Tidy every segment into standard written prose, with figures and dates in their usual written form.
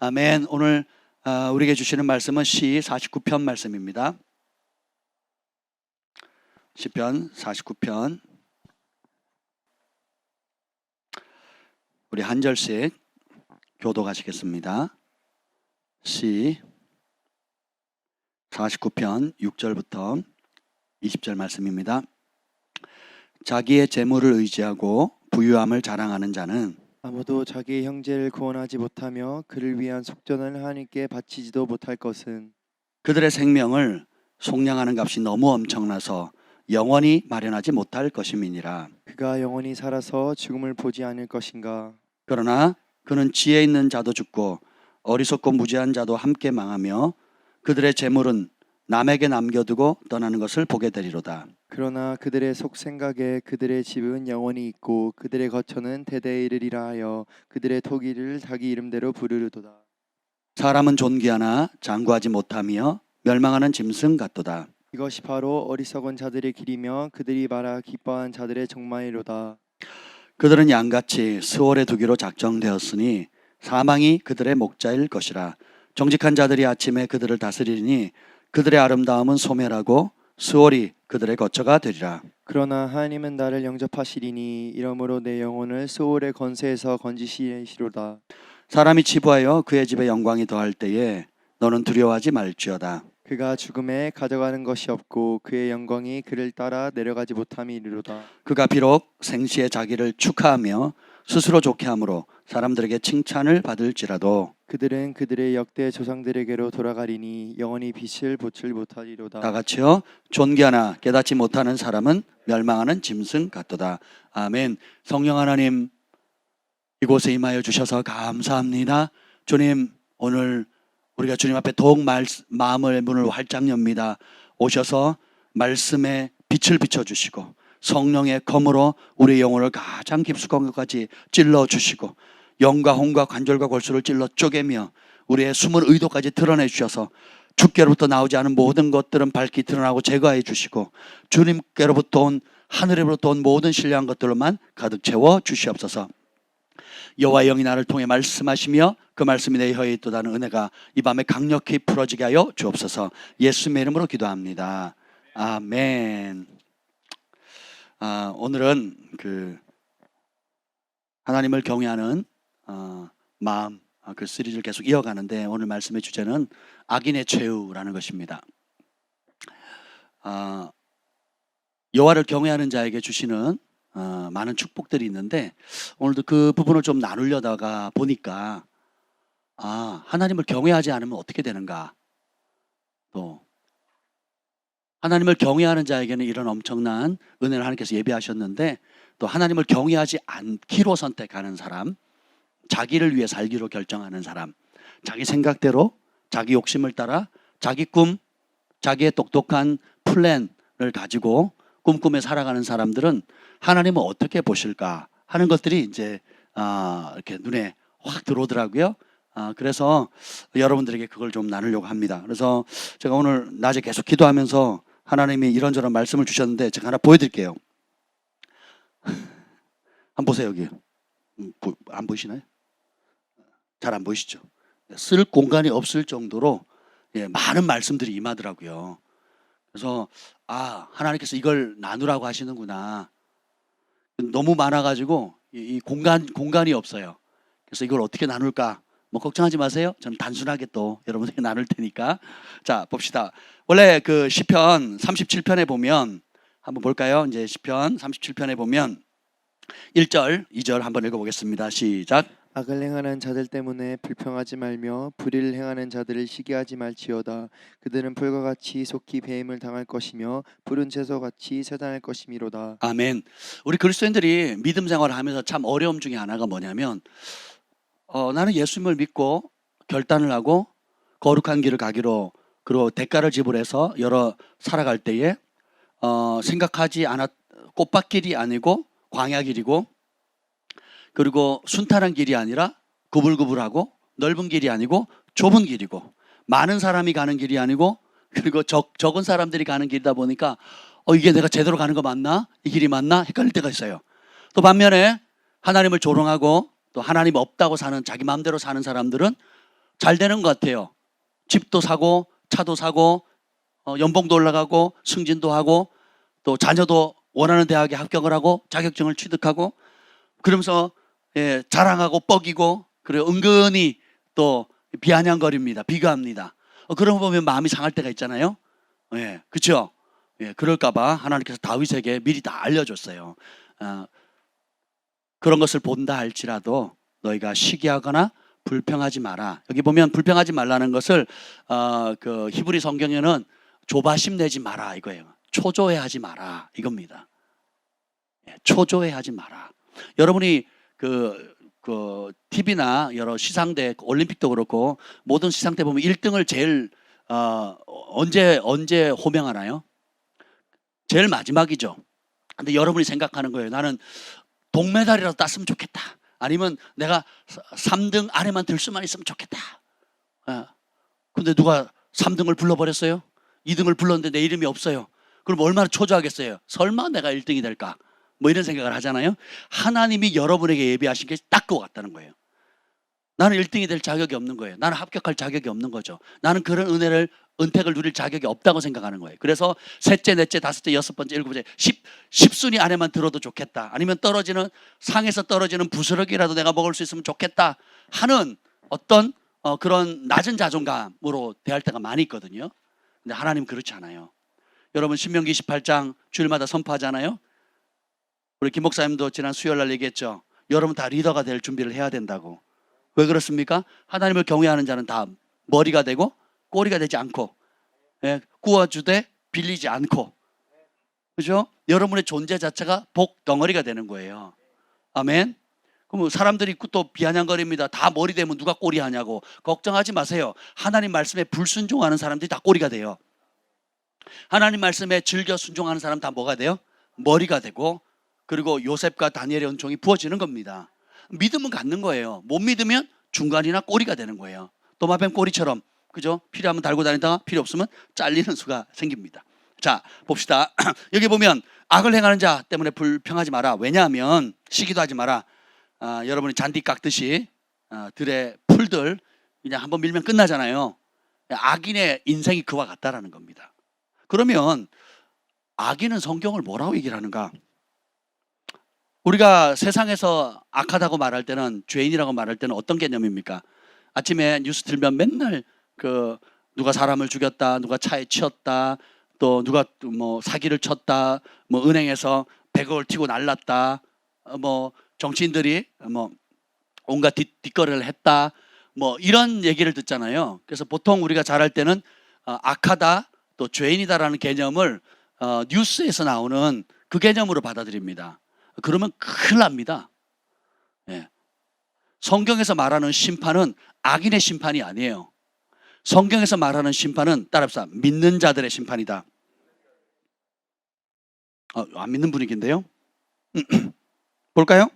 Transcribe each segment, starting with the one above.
아멘. 오늘 우리에게 주시는 말씀은 시 49편 말씀입니다. 시편 49편 우리 한 절씩 교독하시겠습니다. 시 49편 6절부터 20절 말씀입니다. 자기의 재물을 의지하고 부유함을 자랑하는 자는 아무도 자기의 형제를 구원하지 못하며 그를 위한 속전을 하나님께 바치지도 못할 것은 그들의 생명을 속량하는 값이 너무 엄청나서 영원히 마련하지 못할 것임이니라. 그가 영원히 살아서 죽음을 보지 않을 것인가. 그러나 그는 지혜 있는 자도 죽고 어리석고 무지한 자도 함께 망하며 그들의 재물은 남에게 남겨두고 떠나는 것을 보게 되리로다. 그러나 그들의 속 생각에 그들의 집은 영원히 있고 그들의 거처는 대대에 이르리라 하여 그들의 토기를 자기 이름대로 부르르도다. 사람은 존귀하나 장구하지 못하며 멸망하는 짐승 같도다. 이것이 바로 어리석은 자들의 길이며 그들이 말하 기뻐한 자들의 정마이로다. 그들은 양같이 스월에 두기로 작정되었으니 사망이 그들의 목자일 것이라. 정직한 자들이 아침에 그들을 다스리니 그들의 아름다움은 소멸하고 스월이 그들의 거처가 되리라. 그러나 하나님은 나를 영접하시리니 이러므로 내 영혼을 스올의 건세에서 건지시리로다. 사람이 치부하여 그의 집에 영광이 더할 때에 너는 두려워하지 말지어다. 그가 죽음에 가져가는 것이 없고 그의 영광이 그를 따라 내려가지 못함이 이르로다. 그가 비록 생시에 자기를 축하하며 스스로 좋게 함으로 사람들에게 칭찬을 받을지라도 그들은 그들의 역대 조상들에게로 돌아가리니 영원히 빛을 보질 못하리로다. 다 같이요. 존귀하나 깨닫지 못하는 사람은 멸망하는 짐승 같도다. 아멘. 성령 하나님, 이곳에 임하여 주셔서 감사합니다. 주님, 오늘 우리가 주님 앞에 더욱 마음의 문을 활짝 엽니다. 오셔서 말씀에 빛을 비춰주시고 성령의 검으로 우리의 영혼을 가장 깊숙한 것까지 찔러주시고 영과 혼과 관절과 골수를 찔러 쪼개며 우리의 숨은 의도까지 드러내 주셔서 주께로부터 나오지 않은 모든 것들은 밝히 드러나고 제거해 주시고 주님께로부터 온 하늘로부터 온 모든 신령한 것들로만 가득 채워 주시옵소서. 여호와의 영이 나를 통해 말씀하시며 그 말씀이 내 혀에 있도다는 은혜가 이 밤에 강력히 풀어지게 하여 주옵소서. 예수님의 이름으로 기도합니다. 아멘. 오늘은 하나님을 경외하는 마음 그 시리즈를 계속 이어가는데 오늘 말씀의 주제는 악인의 최후라는 것입니다. 여호와를 경외하는 자에게 주시는 많은 축복들이 있는데 오늘도 그 부분을 좀 나누려다가 보니까 하나님을 경외하지 않으면 어떻게 되는가, 또 하나님을 경외하는 자에게는 이런 엄청난 은혜를 하나님께서 예비하셨는데 또 하나님을 경외하지 않기로 선택하는 사람, 자기를 위해 살기로 결정하는 사람, 자기 생각대로 자기 욕심을 따라 자기 꿈, 자기의 똑똑한 플랜을 가지고 꿈꾸며 살아가는 사람들은 하나님은 어떻게 보실까 하는 것들이 이제 이렇게 눈에 확 들어오더라고요. 그래서 여러분들에게 그걸 좀 나누려고 합니다. 그래서 제가 오늘 낮에 계속 기도하면서 하나님이 이런저런 말씀을 주셨는데 제가 하나 보여드릴게요. 한번 보세요. 여기 안 보이시나요? 잘 안 보이시죠? 쓸 공간이 없을 정도로 많은 말씀들이 임하더라고요. 그래서 하나님께서 이걸 나누라고 하시는구나. 너무 많아가지고 이 공간이 없어요. 그래서 이걸 어떻게 나눌까? 뭐 걱정하지 마세요. 저는 단순하게 또 여러분에게 나눌 테니까. 자, 봅시다. 원래 그 시편 37편에 보면 한번 볼까요? 이제 시편 37편에 보면 1절, 2절 한번 읽어보겠습니다. 시작. 악을 행하는 자들 때문에 불평하지 말며 불의를 행하는 자들을 시기하지 말지어다. 그들은 풀과 같이 속히 배임을 당할 것이며 푸른 채소같이 쇠단할 것이미로다. 아멘. 우리 그리스도인들이 믿음 생활을 하면서 참 어려움 중에 하나가 뭐냐면 나는 예수님을 믿고 결단을 하고 거룩한 길을 가기로 그리고 대가를 지불해서 살아갈 때에 생각하지 않았 꽃밭길이 아니고 광야길이고 그리고 순탄한 길이 아니라 구불구불하고 넓은 길이 아니고 좁은 길이고 많은 사람이 가는 길이 아니고 그리고 적은 사람들이 가는 길이다 보니까 이게 내가 제대로 가는 거 맞나? 이 길이 맞나? 헷갈릴 때가 있어요. 또 반면에 하나님을 조롱하고 또 하나님 없다고 사는 자기 마음대로 사는 사람들은 잘 되는 것 같아요. 집도 사고 차도 사고 연봉도 올라가고 승진도 하고 또 자녀도 원하는 대학에 합격을 하고 자격증을 취득하고 그러면서 자랑하고 뻐기고 그리고 은근히 또 비아냥거립니다. 비교합니다. 그런 거 보면 마음이 상할 때가 있잖아요. 그렇죠? 그럴까봐 하나님께서 다윗에게 미리 다 알려줬어요. 그런 것을 본다 할지라도 너희가 시기하거나 불평하지 마라. 여기 보면 불평하지 말라는 것을 그 히브리 성경에는 조바심 내지 마라 이거예요. 초조해하지 마라 이겁니다. 초조해하지 마라. 여러분이 그 TV나 여러 시상대, 올림픽도 그렇고 모든 시상대 보면 1등을 제일 언제 호명하나요? 제일 마지막이죠. 근데 여러분이 생각하는 거예요. 나는 동메달이라도 땄으면 좋겠다. 아니면 내가 3등 안에만 들 수만 있으면 좋겠다. 근데 누가 3등을 불러버렸어요? 2등을 불렀는데 내 이름이 없어요. 그럼 얼마나 초조하겠어요? 설마 내가 1등이 될까? 뭐 이런 생각을 하잖아요. 하나님이 여러분에게 예비하신 게 딱 그거 같다는 거예요. 나는 1등이 될 자격이 없는 거예요. 나는 합격할 자격이 없는 거죠. 나는 그런 은택을 누릴 자격이 없다고 생각하는 거예요. 그래서 셋째, 넷째, 다섯째, 여섯 번째, 일곱 번째, 10순위 안에만 들어도 좋겠다. 아니면 상에서 떨어지는 부스러기라도 내가 먹을 수 있으면 좋겠다 하는 어떤 그런 낮은 자존감으로 대할 때가 많이 있거든요. 근데 하나님 그렇지 않아요. 여러분 신명기 28장 주일마다 선포하잖아요. 우리 김 목사님도 지난 수요일날 얘기했죠. 여러분 다 리더가 될 준비를 해야 된다고. 왜 그렇습니까? 하나님을 경외하는 자는 다 머리가 되고 꼬리가 되지 않고 구워주되 빌리지 않고, 그죠? 여러분의 존재 자체가 복 덩어리가 되는 거예요. 아멘. 그럼 사람들이 또 비아냥거립니다. 다 머리 되면 누가 꼬리 하냐고. 걱정하지 마세요. 하나님 말씀에 불순종하는 사람들이 다 꼬리가 돼요. 하나님 말씀에 즐겨 순종하는 사람 다 뭐가 돼요? 머리가 되고, 그리고 요셉과 다니엘의 은총이 부어지는 겁니다. 믿으면 갖는 거예요. 못 믿으면 중간이나 꼬리가 되는 거예요. 도마뱀 꼬리처럼, 그죠? 필요하면 달고 다니다가 필요 없으면 잘리는 수가 생깁니다. 자, 봅시다. 여기 보면 악을 행하는 자 때문에 불평하지 마라. 왜냐하면 시기도 하지 마라. 여러분이 잔디 깎듯이 들의 풀들 그냥 한번 밀면 끝나잖아요. 악인의 인생이 그와 같다라는 겁니다. 그러면 악인은 성경을 뭐라고 얘기를 하는가? 우리가 세상에서 악하다고 말할 때는, 죄인이라고 말할 때는 어떤 개념입니까? 아침에 뉴스 들면 맨날 누가 사람을 죽였다, 누가 차에 치였다, 또 누가 뭐 사기를 쳤다, 뭐 은행에서 100억을 튀고 날랐다, 뭐 정치인들이 뭐 온갖 뒷거래를 했다, 뭐 이런 얘기를 듣잖아요. 그래서 보통 우리가 잘할 때는 악하다, 또 죄인이다라는 개념을 뉴스에서 나오는 그 개념으로 받아들입니다. 그러면 큰일 납니다. 성경에서 말하는 심판은 악인의 심판이 아니에요. 성경에서 말하는 심판은 따라합시다. 믿는 자들의 심판이다. 안 믿는 분위기인데요. 볼까요?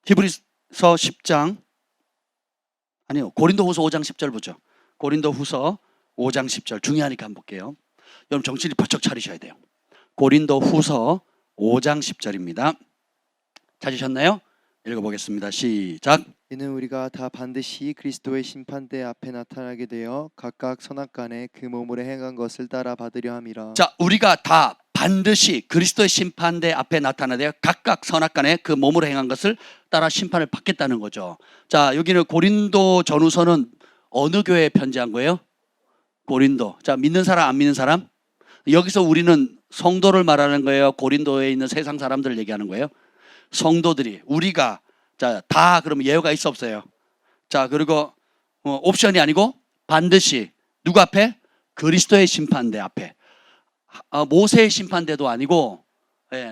히브리서 10장 아니요, 고린도후서 5장 10절 보죠. 고린도후서 5장 10절 중요하니까 한번 볼게요. 여러분 정신이 번쩍 차리셔야 돼요. 고린도후서 5장 10절입니다. 찾으셨나요? 읽어보겠습니다. 시작. 이는 우리가 다 반드시 그리스도의 심판대 앞에 나타나게 되어 각각 선악간에 그 몸으로 행한 것을 따라 받으려 함이라. 자, 우리가 다 반드시 그리스도의 심판대 앞에 나타나되 각각 선악간에 그 몸으로 행한 것을 따라 심판을 받겠다는 거죠. 자, 여기는 고린도 전후서는 어느 교회에 편지한 거예요? 고린도. 자, 믿는 사람 안 믿는 사람? 여기서 우리는 성도를 말하는 거예요? 고린도에 있는 세상 사람들을 얘기하는 거예요? 성도들이, 우리가. 자, 다 그러면 예외가 있어 없어요? 자, 그리고 옵션이 아니고 반드시 누구 앞에? 그리스도의 심판대 앞에. 모세의 심판대도 아니고,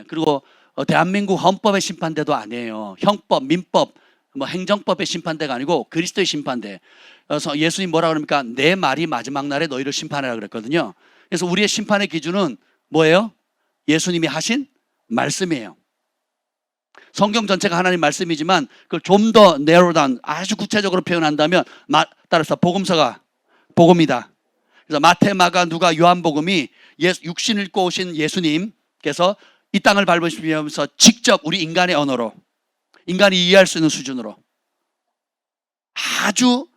그리고 대한민국 헌법의 심판대도 아니에요. 형법, 민법, 뭐 행정법의 심판대가 아니고 그리스도의 심판대. 그래서 예수님 뭐라 그럽니까? 내 말이 마지막 날에 너희를 심판하라 그랬거든요. 그래서 우리의 심판의 기준은 뭐예요? 예수님이 하신 말씀이에요. 성경 전체가 하나님 말씀이지만 그걸 좀 더 narrow 아주 구체적으로 표현한다면 따라서 복음서가 복음이다. 그래서 마태, 마가, 누가, 요한복음이 육신 입고 오신 예수님께서 이 땅을 밟으시면서 직접 우리 인간의 언어로, 인간이 이해할 수 있는 수준으로 아주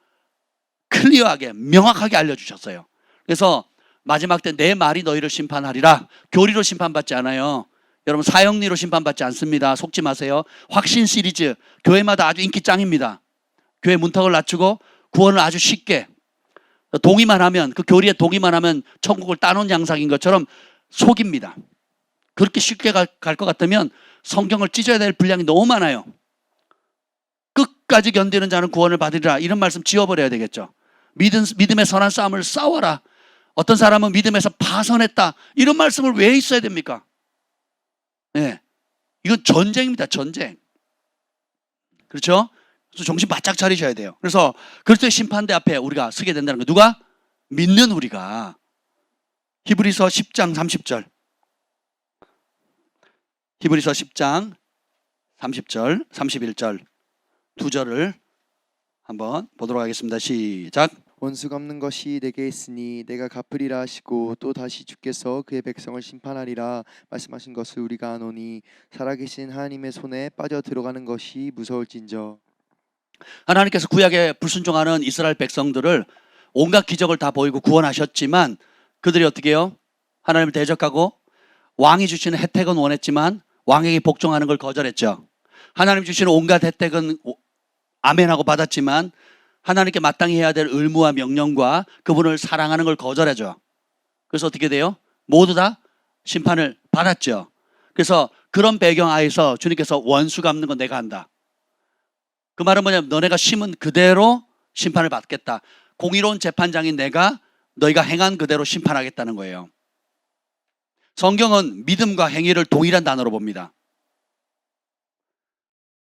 클리어하게 명확하게 알려주셨어요. 그래서 마지막 때 내 말이 너희를 심판하리라. 교리로 심판받지 않아요. 여러분 사형리로 심판받지 않습니다. 속지 마세요. 확신 시리즈 교회마다 아주 인기 짱입니다. 교회 문턱을 낮추고 구원을 아주 쉽게 동의만 하면, 그 교리에 동의만 하면 천국을 따놓은 양상인 것처럼 속입니다. 그렇게 쉽게 갈 것 같으면 성경을 찢어야 될 분량이 너무 많아요. 끝까지 견디는 자는 구원을 받으리라, 이런 말씀 지워버려야 되겠죠. 믿음의 선한 싸움을 싸워라. 어떤 사람은 믿음에서 파선했다, 이런 말씀을 왜 있어야 됩니까? 네. 이건 전쟁입니다. 전쟁. 그렇죠? 그래서 정신 바짝 차리셔야 돼요. 그래서 그리스도의 심판대 앞에 우리가 서게 된다는 거. 누가? 믿는 우리가. 히브리서 10장 30절. 히브리서 10장 30절, 31절 두 절을 한번 보도록 하겠습니다. 시작. 원수 갚는 것이 내게 있으니 내가 갚으리라 하시고 또 다시 주께서 그의 백성을 심판하리라 말씀하신 것을 우리가 아노니 살아계신 하나님의 손에 빠져 들어가는 것이 무서울진저. 하나님께서 구약에 불순종하는 이스라엘 백성들을 온갖 기적을 다 보이고 구원하셨지만 그들이 어떻게 해요? 하나님을 대적하고 왕이 주시는 혜택은 원했지만 왕에게 복종하는 걸 거절했죠. 하나님 주시는 온갖 혜택은 아멘하고 받았지만 하나님께 마땅히 해야 될 의무와 명령과 그분을 사랑하는 걸 거절하죠. 그래서 어떻게 돼요? 모두 다 심판을 받았죠. 그래서 그런 배경 하에서 주님께서 원수 갚는 건 내가 한다. 그 말은 뭐냐면 너네가 심은 그대로 심판을 받겠다. 공의로운 재판장인 내가 너희가 행한 그대로 심판하겠다는 거예요. 성경은 믿음과 행위를 동일한 단어로 봅니다.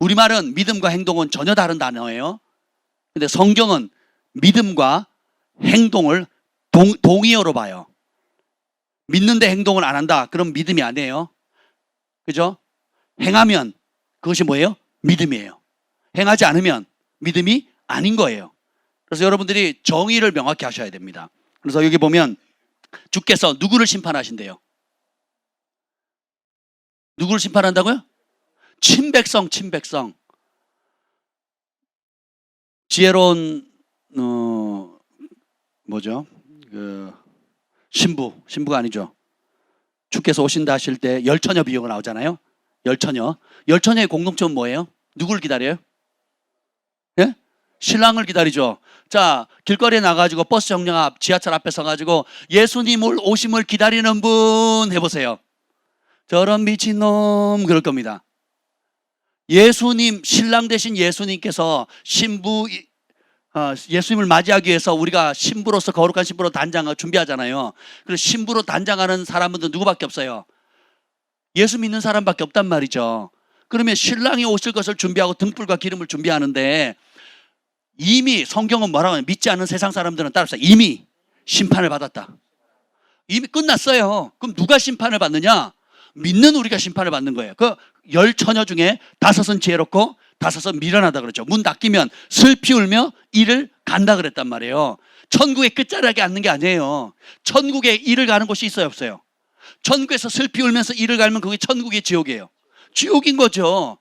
우리말은 믿음과 행동은 전혀 다른 단어예요. 근데 성경은 믿음과 행동을 동의어로 봐요. 믿는데 행동을 안 한다, 그럼 믿음이 아니에요. 그죠? 행하면 그것이 뭐예요? 믿음이에요. 행하지 않으면 믿음이 아닌 거예요. 그래서 여러분들이 정의를 명확히 하셔야 됩니다. 그래서 여기 보면 주께서 누구를 심판하신대요? 누구를 심판한다고요? 친백성. 지혜로운 뭐죠? 신부가 아니죠. 주께서 오신다 하실 때 열처녀 비유가 나오잖아요. 열처녀의 공동점은 뭐예요? 누구를 기다려요? 예? 신랑을 기다리죠. 자, 길거리에 나가지고 버스 정류장 앞, 지하철 앞에 서가지고 예수님을 오심을 기다리는 분 해보세요. 저런 미친놈 그럴 겁니다. 예수님, 신랑 되신 예수님께서 예수님을 맞이하기 위해서 우리가 신부로서 거룩한 신부로 단장을 준비하잖아요. 그래서 신부로 단장하는 사람들은 누구밖에 없어요? 예수 믿는 사람밖에 없단 말이죠. 그러면 신랑이 오실 것을 준비하고 등불과 기름을 준비하는데 이미 성경은 뭐라고 하냐? 믿지 않는 세상 사람들은 따라서 이미 심판을 받았다. 이미 끝났어요. 그럼 누가 심판을 받느냐? 믿는 우리가 심판을 받는 거예요. 그 열 처녀 중에 5은 지혜롭고 5은 미련하다 그랬죠. 문 닫히면 슬피 울며 이를 간다 그랬단 말이에요. 천국의 끝자락에 앉는 게 아니에요. 천국에 이를 가는 곳이 있어요, 없어요? 천국에서 슬피 울면서 이를 갈면 그게 천국의 지옥이에요. 지옥인 거죠.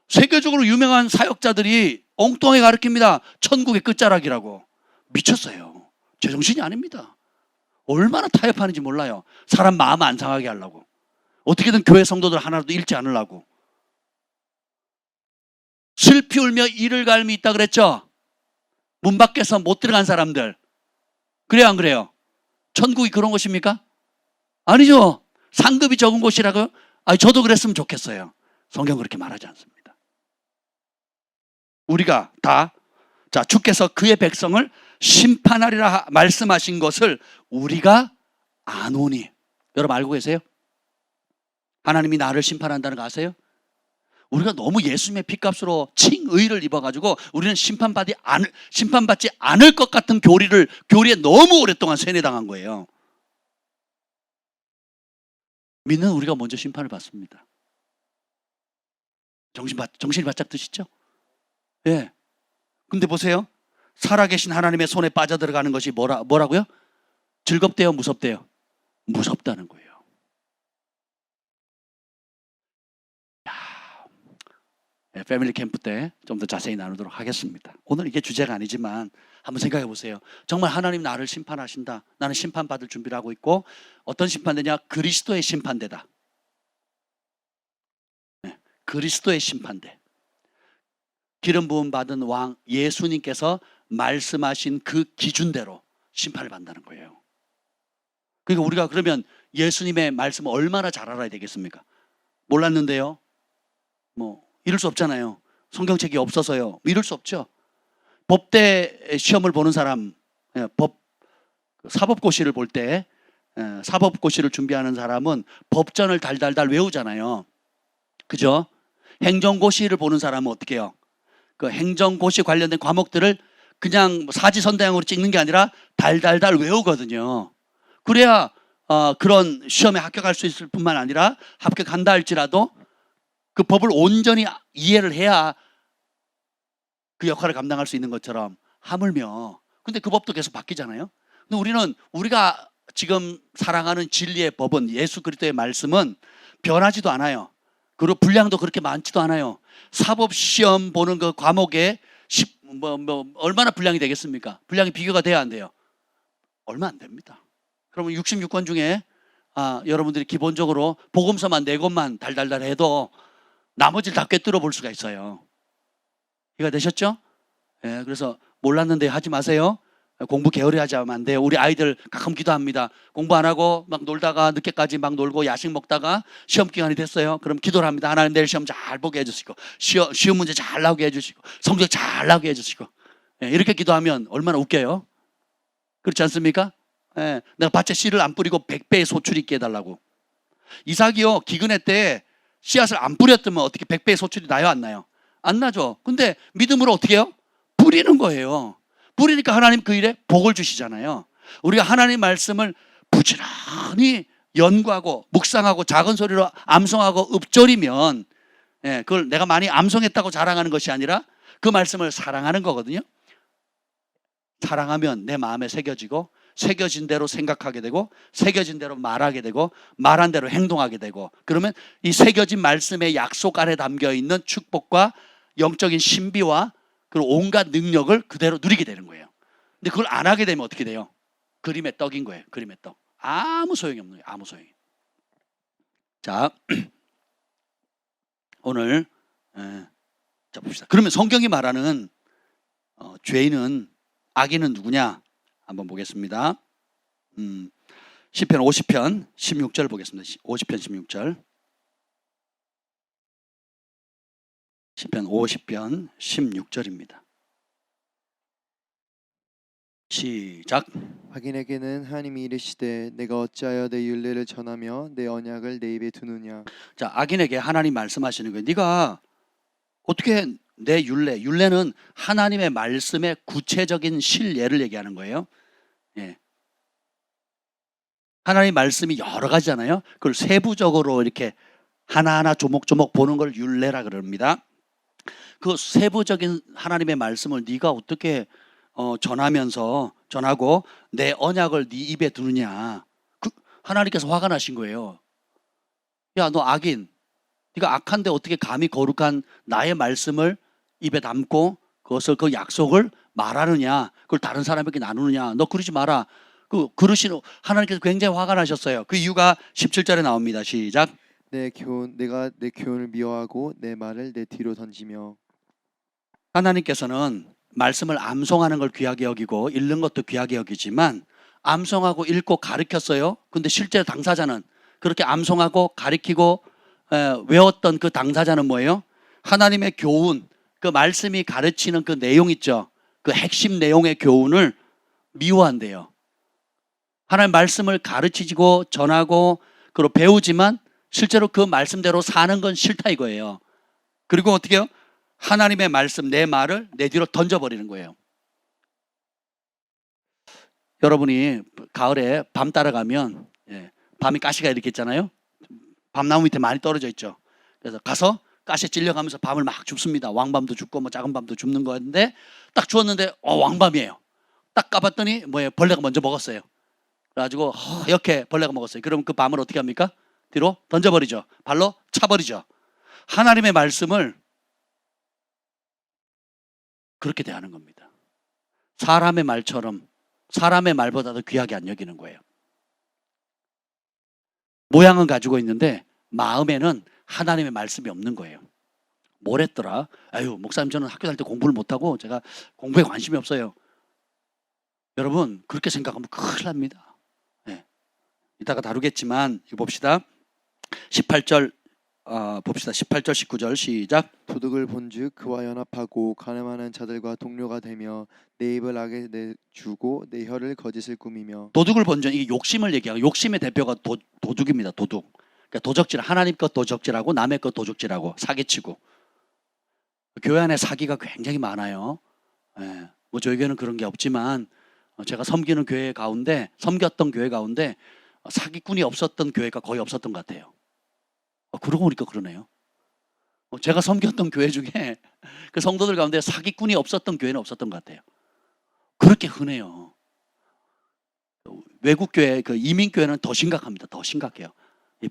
세계적으로 유명한 사역자들이 엉뚱하게 가르칩니다. 천국의 끝자락이라고. 미쳤어요. 제정신이 아닙니다. 얼마나 타협하는지 몰라요. 사람 마음 안 상하게 하려고. 어떻게든 교회 성도들 하나라도 잃지 않으려고. 슬피 울며 이를 갈미 있다 그랬죠. 문 밖에서 못 들어간 사람들. 그래요, 안 그래요? 천국이 그런 곳입니까? 아니죠. 상급이 적은 곳이라고요? 저도 그랬으면 좋겠어요. 성경 그렇게 말하지 않습니다. 우리가 다, 자, 주께서 그의 백성을 심판하리라 말씀하신 것을 우리가 아노니. 여러분 알고 계세요? 하나님이 나를 심판한다는 거 아세요? 우리가 너무 예수님의 피값으로 칭의를 입어가지고 우리는 심판받지 않을 것 같은 교리에 너무 오랫동안 세뇌당한 거예요. 믿는 우리가 먼저 심판을 받습니다. 정신이 바짝 드시죠? 예. 근데 보세요. 살아계신 하나님의 손에 빠져들어가는 것이 뭐라고요? 즐겁대요, 무섭대요? 무섭다는 거예요. 패밀리 캠프 때 좀 더 자세히 나누도록 하겠습니다. 오늘 이게 주제가 아니지만 한번 생각해 보세요. 정말 하나님 나를 심판하신다. 나는 심판받을 준비를 하고 있고, 어떤 심판대냐? 그리스도의 심판대다. 그리스도의 심판대. 기름 부음 받은 왕 예수님께서 말씀하신 그 기준대로 심판을 받는다는 거예요. 그러니까 우리가 그러면 예수님의 말씀을 얼마나 잘 알아야 되겠습니까? 몰랐는데요. 뭐 이럴 수 없잖아요. 성경책이 없어서요. 이럴 수 없죠. 법대 시험을 보는 사람, 사법고시를 볼 때, 사법고시를 준비하는 사람은 법전을 달달달 외우잖아요. 그죠? 행정고시를 보는 사람은 어떻게 해요? 그 행정고시 관련된 과목들을 그냥 사지선다형으로 찍는 게 아니라 달달달 외우거든요. 그래야 그런 시험에 합격할 수 있을 뿐만 아니라 합격한다 할지라도 그 법을 온전히 이해를 해야 그 역할을 감당할 수 있는 것처럼, 하물며 근데 그 법도 계속 바뀌잖아요. 근데 우리가 지금 사랑하는 진리의 법은, 예수 그리스도의 말씀은 변하지도 않아요. 그리고 분량도 그렇게 많지도 않아요. 사법시험 보는 그 과목에 얼마나 분량이 되겠습니까? 분량이 비교가 돼야 안 돼요? 얼마 안 됩니다. 그러면 66권 중에 여러분들이 기본적으로 복음서만 4권만 달달달 해도 나머지를 다 꿰뚫어 볼 수가 있어요. 이해가 되셨죠? 예, 그래서 몰랐는데 하지 마세요. 공부 게으리 하지 하면 안 돼요. 우리 아이들 가끔 기도합니다. 공부 안 하고 막 놀다가 늦게까지 막 놀고 야식 먹다가 시험 기간이 됐어요. 그럼 기도를 합니다. 하나님 내일 시험 잘 보게 해주시고, 쉬운 문제 잘 나오게 해주시고, 성적 잘 나오게 해주시고. 예, 이렇게 기도하면 얼마나 웃겨요? 그렇지 않습니까? 예, 내가 밭에 씨를 안 뿌리고 100배의 소출이 있게 해달라고. 이삭이요, 기근회 때 씨앗을 안 뿌렸으면 어떻게 100배의 소출이 나요, 안 나요? 안 나죠. 근데 믿음으로 어떻게 해요? 뿌리는 거예요. 뿌리니까 하나님 그 일에 복을 주시잖아요. 우리가 하나님 말씀을 부지런히 연구하고 묵상하고 작은 소리로 암송하고 읊조리면, 그걸 내가 많이 암송했다고 자랑하는 것이 아니라 그 말씀을 사랑하는 거거든요. 사랑하면 내 마음에 새겨지고, 새겨진 대로 생각하게 되고, 새겨진 대로 말하게 되고, 말한 대로 행동하게 되고, 그러면 이 새겨진 말씀의 약속 안에 담겨 있는 축복과 영적인 신비와 그리고 온갖 능력을 그대로 누리게 되는 거예요. 근데 그걸 안 하게 되면 어떻게 돼요? 그림의 떡인 거예요. 그림의 떡. 아무 소용이 없는 거예요. 아무 소용이. 자, 오늘 자 봅시다. 그러면 성경이 말하는 죄인은, 악인은 누구냐? 한번 보겠습니다. 시편 50편 16절 보겠습니다. 50편 16절. 시편 50편 16절입니다. 시작. 악인에게는 하나님이 이르시되 내가 어찌하여 내 율례를 전하며 내 언약을 내 입에 두느냐. 자, 악인에게 하나님 말씀하시는 거예요. 네가 어떻게 내 율례는 하나님의 말씀의 구체적인 실예를 얘기하는 거예요. 예. 하나님 말씀이 여러 가지잖아요. 그걸 세부적으로 이렇게 하나하나 조목조목 보는 걸 율례라 그럽니다. 그 세부적인 하나님의 말씀을 네가 어떻게 전하고 내 언약을 네 입에 두느냐. 하나님께서 화가 나신 거예요. 야, 너 악인, 네가 악한데 어떻게 감히 거룩한 나의 말씀을 입에 담고 그 약속을 말하느냐, 그걸 다른 사람에게 나누느냐. 너 그러지 마라. 그러시는 하나님께서 굉장히 화가 나셨어요. 그 이유가 17절에 나옵니다. 시작. 내가 내 교훈을 미워하고 내 말을 내 뒤로 던지며. 하나님께서는 말씀을 암송하는 걸 귀하게 여기고 읽는 것도 귀하게 여기지만, 암송하고 읽고 가르쳤어요. 근데 실제 당사자는, 그렇게 암송하고 가르치고 외웠던 그 당사자는 뭐예요? 하나님의 교훈, 그 말씀이 가르치는 그 내용 있죠. 그 핵심 내용의 교훈을 미워한대요. 하나님 말씀을 가르치고 전하고 그리고 배우지만 실제로 그 말씀대로 사는 건 싫다 이거예요. 그리고 어떻게 해요? 하나님의 말씀, 내 말을 내 뒤로 던져버리는 거예요. 여러분이 가을에 밤 따라가면, 밤이 가시가 이렇게 있잖아요. 밤나무 밑에 많이 떨어져 있죠. 그래서 가서 가시에 찔려가면서 밤을 막 줍습니다. 왕밤도 줍고 뭐 작은 밤도 줍는 건데, 딱 주었는데 왕밤이에요. 딱 까봤더니 벌레가 먼저 먹었어요. 그래가지고 이렇게 벌레가 먹었어요. 그럼 그 밤을 어떻게 합니까? 뒤로 던져버리죠. 발로 차버리죠. 하나님의 말씀을 그렇게 대하는 겁니다. 사람의 말처럼 사람의 말보다도 귀하게 안 여기는 거예요. 모양은 가지고 있는데 마음에는 하나님의 말씀이 없는 거예요. 뭘 했더라? 아유, 목사님 저는 학교 다닐 때 공부를 못하고 제가 공부에 관심이 없어요. 여러분 그렇게 생각하면 큰일 납니다. 네. 이따가 다루겠지만 이거 봅시다. 18절 봅시다. 18절 19절 시작. 도둑을 본즉 그와 연합하고 가늠하는 자들과 동료가 되며 내 입을 악에 내주고 내 혀를 거짓을 꾸미며. 도둑을 본전, 이게 욕심을 얘기하고 욕심의 대표가 도둑입니다. 도둑. 그러니까 도적질, 하나님 것 도적질하고 남의 것 도적질하고 사기치고. 교회 안에 사기가 굉장히 많아요. 예, 뭐 저희 교회는 그런 게 없지만 제가 섬겼던 교회 가운데 사기꾼이 없었던 교회가 거의 없었던 것 같아요. 그러고 보니까 그러네요. 제가 섬겼던 교회 중에 그 성도들 가운데 사기꾼이 없었던 교회는 없었던 것 같아요. 그렇게 흔해요. 외국 교회, 그 이민 교회는 더 심각합니다. 더 심각해요.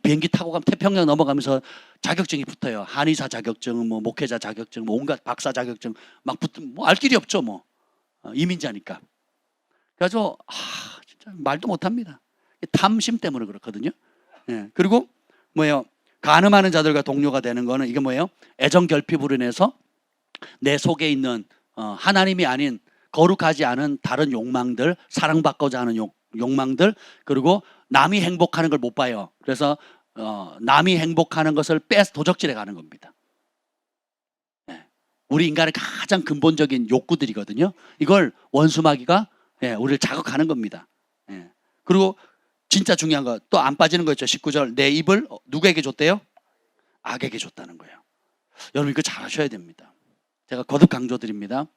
비행기 타고 가면 태평양 넘어가면서 자격증이 붙어요. 한의사 자격증, 뭐 목회자 자격증, 뭐 온갖 박사 자격증 막 붙으면 뭐 알 길이 없죠, 뭐 이민자니까. 그래서 진짜 말도 못합니다. 탐심 때문에 그렇거든요. 예. 그리고 뭐예요? 간음하는 자들과 동료가 되는 거는 이게 뭐예요? 애정 결핍으로 인해서 내 속에 있는 하나님이 아닌 거룩하지 않은 다른 욕망들, 사랑받고자 하는 욕망들, 그리고 남이 행복하는 걸 못 봐요. 그래서 남이 행복하는 것을 도적질해 가는 겁니다. 네. 우리 인간의 가장 근본적인 욕구들이거든요. 이걸 원수마귀가 우리를 자극하는 겁니다. 그리고 진짜 중요한 거 또 안 빠지는 거 있죠. 19절 내 입을 누구에게 줬대요? 악에게 줬다는 거예요. 여러분 이거 잘 하셔야 됩니다. 제가 거듭 강조드립니다.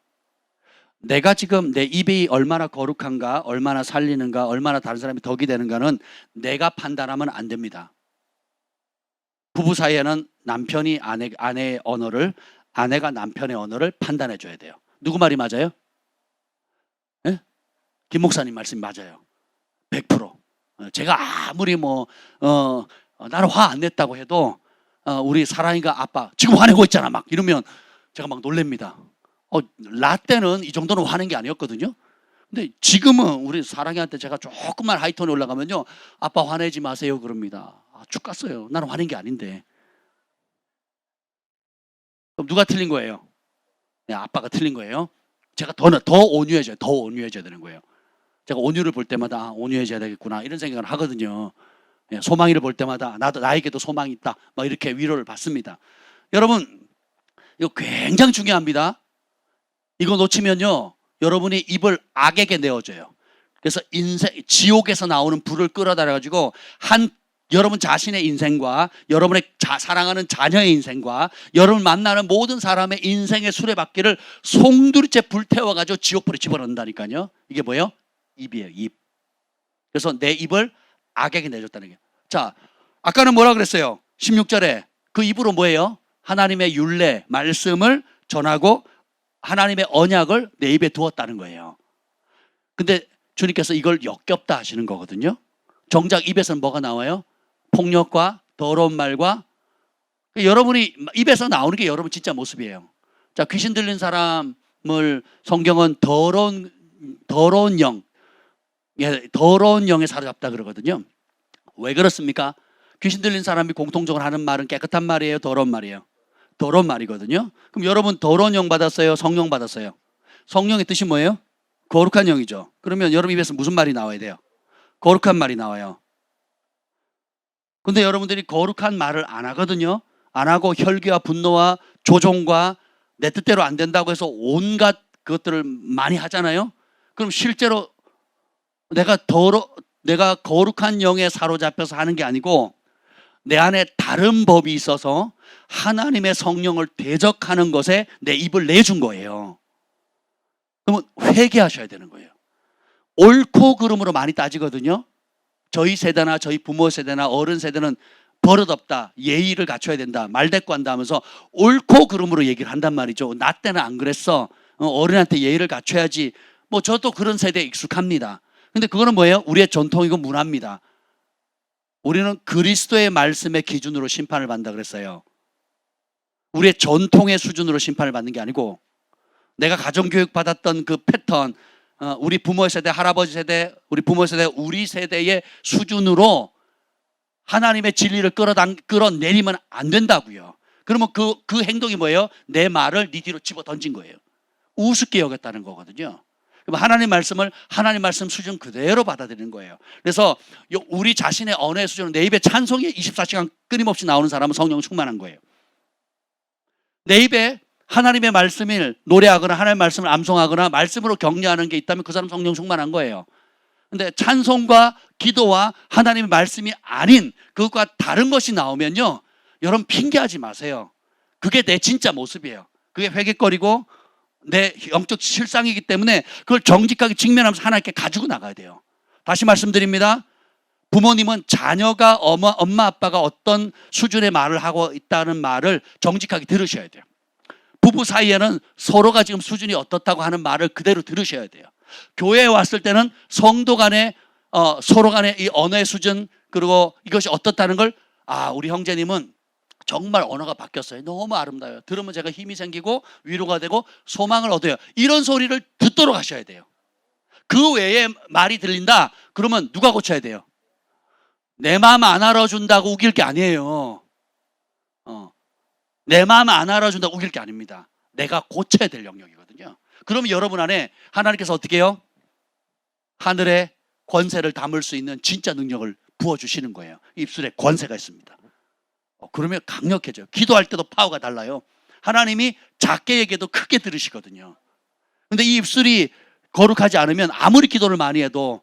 내가 지금 내 입이 얼마나 거룩한가, 얼마나 살리는가, 얼마나 다른 사람이 덕이 되는가는 내가 판단하면 안 됩니다. 부부 사이에는 남편이 아내의 언어를, 아내가 남편의 언어를 판단해 줘야 돼요. 누구 말이 맞아요? 네? 김 목사님 말씀이 맞아요. 100%. 제가 아무리 나는 화 안 냈다고 해도 우리 사랑이가 아빠 지금 화내고 있잖아 막 이러면 제가 막 놀랍니다. 나 때는 이 정도는 화낸 게 아니었거든요. 근데 지금은 우리 사랑이한테 제가 조금만 하이톤에 올라가면요, 아빠 화내지 마세요 그럽니다. 죽겠어요. 나는 화낸 게 아닌데. 그럼 누가 틀린 거예요? 네, 아빠가 틀린 거예요. 제가 더 온유해져야 되는 거예요. 제가 온유를 볼 때마다 온유해져야 되겠구나 이런 생각을 하거든요. 소망이를 볼 때마다 나에게도 소망이 있다 막 이렇게 위로를 받습니다. 여러분 이거 굉장히 중요합니다. 이거 놓치면요 여러분이 입을 악에게 내어줘요. 그래서 지옥에서 나오는 불을 끌어다려 가지고 여러분 자신의 인생과 여러분의 사랑하는 자녀의 인생과 여러분 만나는 모든 사람의 인생의 수레바퀴를 송두리째 불태워 가지고 지옥불에 집어넣는다니까요. 이게 뭐예요? 입이에요. 입. 그래서 내 입을 악에게 내줬다는 게. 자, 아까는 뭐라 그랬어요? 16절에 그 입으로 뭐예요? 하나님의 율례, 말씀을 전하고 하나님의 언약을 내 입에 두었다는 거예요. 근데 주님께서 이걸 역겹다 하시는 거거든요. 정작 입에서는 뭐가 나와요? 폭력과 더러운 말과 여러분이 입에서 나오는 게 여러분 진짜 모습이에요. 자, 귀신 들린 사람을 성경은 더러운 영에 사로잡다 그러거든요. 왜 그렇습니까? 귀신 들린 사람이 공통적으로 하는 말은 깨끗한 말이에요, 더러운 말이에요? 더러운 말이거든요. 그럼 여러분 더러운 영 받았어요, 성령 받았어요? 성령의 뜻이 뭐예요? 거룩한 영이죠. 그러면 여러분 입에서 무슨 말이 나와야 돼요? 거룩한 말이 나와요. 근데 여러분들이 거룩한 말을 안 하거든요. 안 하고 혈기와 분노와 조종과 내 뜻대로 안 된다고 해서 온갖 그것들을 많이 하잖아요. 그럼 실제로 내가 거룩한 영에 사로잡혀서 하는 게 아니고 내 안에 다른 법이 있어서 하나님의 성령을 대적하는 것에 내 입을 내준 거예요. 그러면 회개하셔야 되는 거예요. 옳고 그름으로 많이 따지거든요. 저희 세대나 저희 부모 세대나 어른 세대는 버릇없다, 예의를 갖춰야 된다, 말대꾸한다 하면서 옳고 그름으로 얘기를 한단 말이죠. 나 때는 안 그랬어. 어른한테 예의를 갖춰야지. 뭐 저도 그런 세대에 익숙합니다. 근데 그거는 뭐예요? 우리의 전통이고 문화입니다. 우리는 그리스도의 말씀의 기준으로 심판을 받는다 그랬어요. 우리의 전통의 수준으로 심판을 받는 게 아니고 내가 가정교육 받았던 그 패턴, 우리 부모 세대, 할아버지 세대, 우리 부모 세대, 우리 세대의 수준으로 하나님의 진리를 끌어내리면 안 된다고요. 그러면 그 행동이 뭐예요? 내 말을 네 뒤로 집어 던진 거예요. 우습게 여겼다는 거거든요. 그럼 하나님 말씀을 하나님 말씀 수준 그대로 받아들이는 거예요. 그래서 우리 자신의 언어의 수준은 내 입에 찬송이 24시간 끊임없이 나오는 사람은 성령 충만한 거예요. 내 입에 하나님의 말씀을 노래하거나 하나님의 말씀을 암송하거나 말씀으로 격려하는 게 있다면 그 사람 성령 충만한 거예요. 근데 찬송과 기도와 하나님의 말씀이 아닌 그것과 다른 것이 나오면요, 여러분 핑계하지 마세요. 그게 내 진짜 모습이에요. 그게 회개거리고 내 영적 실상이기 때문에 그걸 정직하게 직면하면서 하나님께 가지고 나가야 돼요. 다시 말씀드립니다. 부모님은 자녀가 엄마 아빠가 어떤 수준의 말을 하고 있다는 말을 정직하게 들으셔야 돼요. 부부 사이에는 서로가 지금 수준이 어떻다고 하는 말을 그대로 들으셔야 돼요. 교회에 왔을 때는 성도 간에 서로 간의 이 언어의 수준, 그리고 이것이 어떻다는 걸, 우리 형제님은 정말 언어가 바뀌었어요. 너무 아름다워요. 들으면 제가 힘이 생기고 위로가 되고 소망을 얻어요. 이런 소리를 듣도록 하셔야 돼요. 그 외에 말이 들린다? 그러면 누가 고쳐야 돼요? 내 마음 안 알아준다고 우길 게 아니에요. 내 마음 안 알아준다고 우길 게 아닙니다. 내가 고쳐야 될 영역이거든요. 그러면 여러분 안에 하나님께서 어떻게 해요? 하늘의 권세를 담을 수 있는 진짜 능력을 부어주시는 거예요. 입술에 권세가 있습니다. 그러면 강력해져요. 기도할 때도 파워가 달라요. 하나님이 작게 얘기해도 크게 들으시거든요. 근데 이 입술이 거룩하지 않으면 아무리 기도를 많이 해도,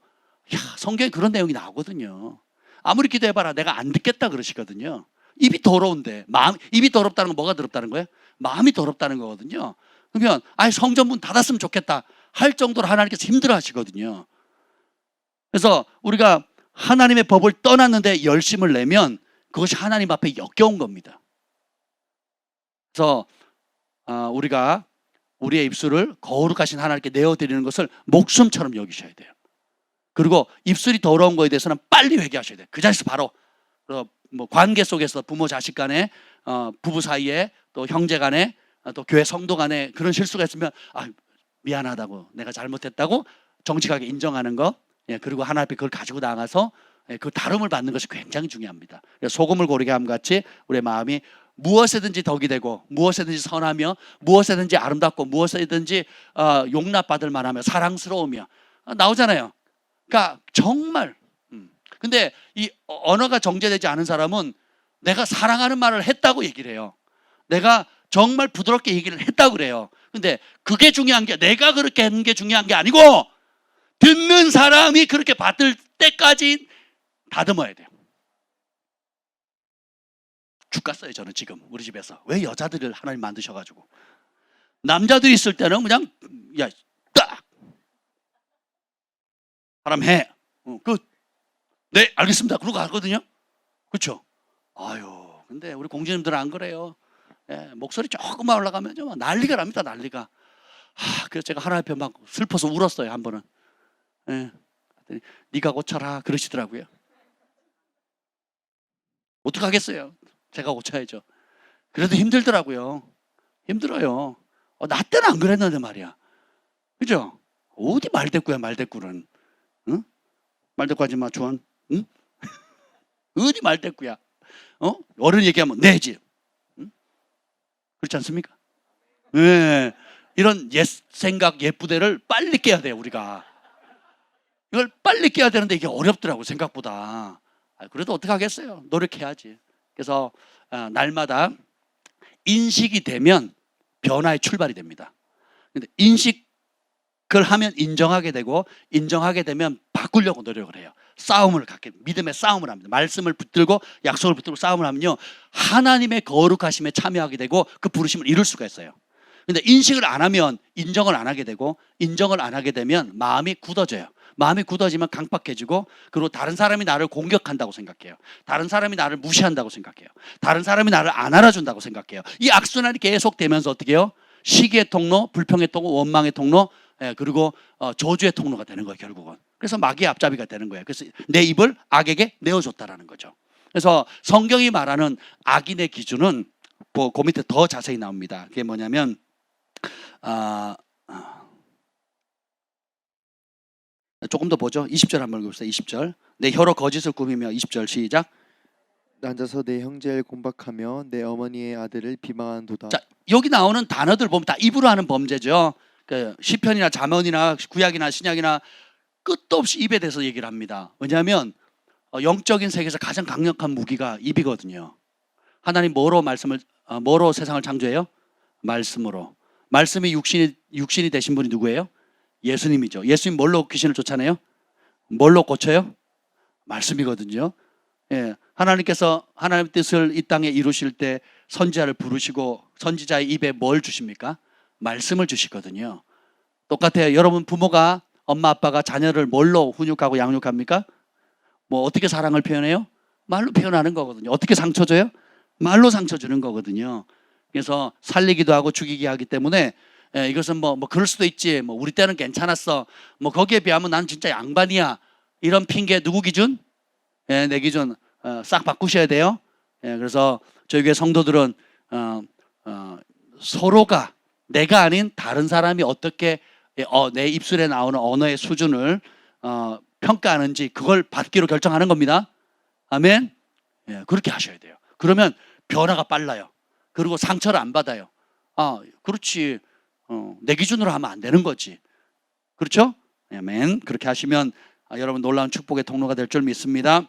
성경에 그런 내용이 나오거든요. 아무리 기도해봐라 내가 안 듣겠다 그러시거든요. 입이 더러운데, 입이 더럽다는 건 뭐가 더럽다는 거예요? 마음이 더럽다는 거거든요. 그러면 성전문 닫았으면 좋겠다 할 정도로 하나님께서 힘들어 하시거든요. 그래서 우리가 하나님의 법을 떠났는데 열심을 내면 그것이 하나님 앞에 역겨운 겁니다. 그래서 우리가 우리의 입술을 거룩하신 하나님께 내어드리는 것을 목숨처럼 여기셔야 돼요. 그리고 입술이 더러운 거에 대해서는 빨리 회개하셔야 돼요. 그 자리에서 바로 뭐 관계 속에서 부모 자식 간에, 부부 사이에, 또 형제 간에, 또 교회 성도 간에 그런 실수가 있으면 미안하다고, 내가 잘못했다고 정직하게 인정하는 것, 그리고 하나님 앞에 그걸 가지고 나가서 그 다름을 받는 것이 굉장히 중요합니다. 소금을 고르게 함 같이 우리의 마음이 무엇에든지 덕이 되고 무엇에든지 선하며 무엇에든지 아름답고 무엇에든지 용납받을 만하며 사랑스러우며 나오잖아요. 그러니까 정말 근데 이 언어가 정제되지 않은 사람은 내가 사랑하는 말을 했다고 얘기를 해요. 내가 정말 부드럽게 얘기를 했다고 그래요. 근데 그게 중요한 게, 내가 그렇게 하는 게 중요한 게 아니고 듣는 사람이 그렇게 받을 때까지 다듬어야 돼요. 죽겠어요 저는 지금 우리 집에서. 왜 여자들을 하나님 만드셔가지고. 남자들이 있을 때는 그냥 딱 사람 해. 네 알겠습니다 그러고 가거든요. 그렇죠? 근데 우리 공주님들은 안 그래요. 목소리 조금만 올라가면 좀 난리가 납니다. 난리가. 그래서 제가 하나님 앞에 막 슬퍼서 울었어요 한 번은. 네가 고쳐라 그러시더라고요. 어떡하겠어요. 제가 고쳐야죠. 그래도 힘들더라고요. 힘들어요. 나 때는 안 그랬는데 말이야. 그죠? 어디 말대꾸야 말대꾸는. 응? 말대꾸 하지 마 주원. 응? 어디 말대꾸야. 어른 얘기하면 내지. 응? 그렇지 않습니까? 네. 이런 옛 생각 옛 부대를 빨리 깨야 돼요 우리가. 이걸 빨리 깨야 되는데 이게 어렵더라고 생각보다. 그래도 어떡하겠어요. 노력해야지. 그래서 날마다 인식이 되면 변화의 출발이 됩니다. 근데 인식을 하면 인정하게 되고, 인정하게 되면 바꾸려고 노력을 해요. 싸움을 갖게, 믿음의 싸움을 합니다. 말씀을 붙들고 약속을 붙들고 싸움을 하면요 하나님의 거룩하심에 참여하게 되고 그 부르심을 이룰 수가 있어요. 근데 인식을 안 하면 인정을 안 하게 되고, 인정을 안 하게 되면 마음이 굳어져요. 마음이 굳어지면 강박해지고, 그리고 다른 사람이 나를 공격한다고 생각해요. 다른 사람이 나를 무시한다고 생각해요. 다른 사람이 나를 안 알아준다고 생각해요. 이 악순환이 계속되면서 어떻게 해요? 시기의 통로, 불평의 통로, 원망의 통로, 그리고 저주의 통로가 되는 거예요 결국은. 그래서 마귀의 앞잡이가 되는 거예요. 그래서 내 입을 악에게 내어줬다라는 거죠. 그래서 성경이 말하는 악인의 기준은 그 밑에 더 자세히 나옵니다. 그게 뭐냐면 아, 조금 더 보죠. 20절 한번 읽읍시다. 20절. 내 혀로 거짓을 꾸미며 20절 시작. 앉아서 내 형제를 공박하며 내 어머니의 아들을 비방한도다. 자, 여기 나오는 단어들 보면 다 입으로 하는 범죄죠. 그 시편이나 잠언이나 구약이나 신약이나 끝도 없이 입에 대해서 얘기를 합니다. 왜냐하면 영적인 세계에서 가장 강력한 무기가 입이거든요. 하나님 뭐로 세상을 창조해요? 말씀으로. 말씀이 육신이 되신 분이 누구예요? 예수님이죠. 예수님 뭘로 귀신을 쫓아내요? 뭘로 고쳐요? 말씀이거든요. 예, 하나님께서 하나님의 뜻을 이 땅에 이루실 때 선지자를 부르시고 선지자의 입에 뭘 주십니까? 말씀을 주시거든요. 똑같아요. 여러분 부모가 엄마 아빠가 자녀를 뭘로 훈육하고 양육합니까? 뭐 어떻게 사랑을 표현해요? 말로 표현하는 거거든요. 어떻게 상처 줘요? 말로 상처 주는 거거든요. 그래서 살리기도 하고 죽이기 하기 때문에 이것은 뭐 그럴 수도 있지. 뭐 우리 때는 괜찮았어. 뭐 거기에 비하면 난 진짜 양반이야. 이런 핑계 누구 기준? 내 기준 싹 바꾸셔야 돼요. 그래서 저희 교회 성도들은 서로가 내가 아닌 다른 사람이 어떻게 내 입술에 나오는 언어의 수준을 평가하는지 그걸 받기로 결정하는 겁니다. 아멘. 그렇게 하셔야 돼요. 그러면 변화가 빨라요. 그리고 상처를 안 받아요. 그렇지. 내 기준으로 하면 안 되는 거지. 그렇죠? 아멘. 그렇게 하시면 여러분 놀라운 축복의 통로가 될 줄 믿습니다.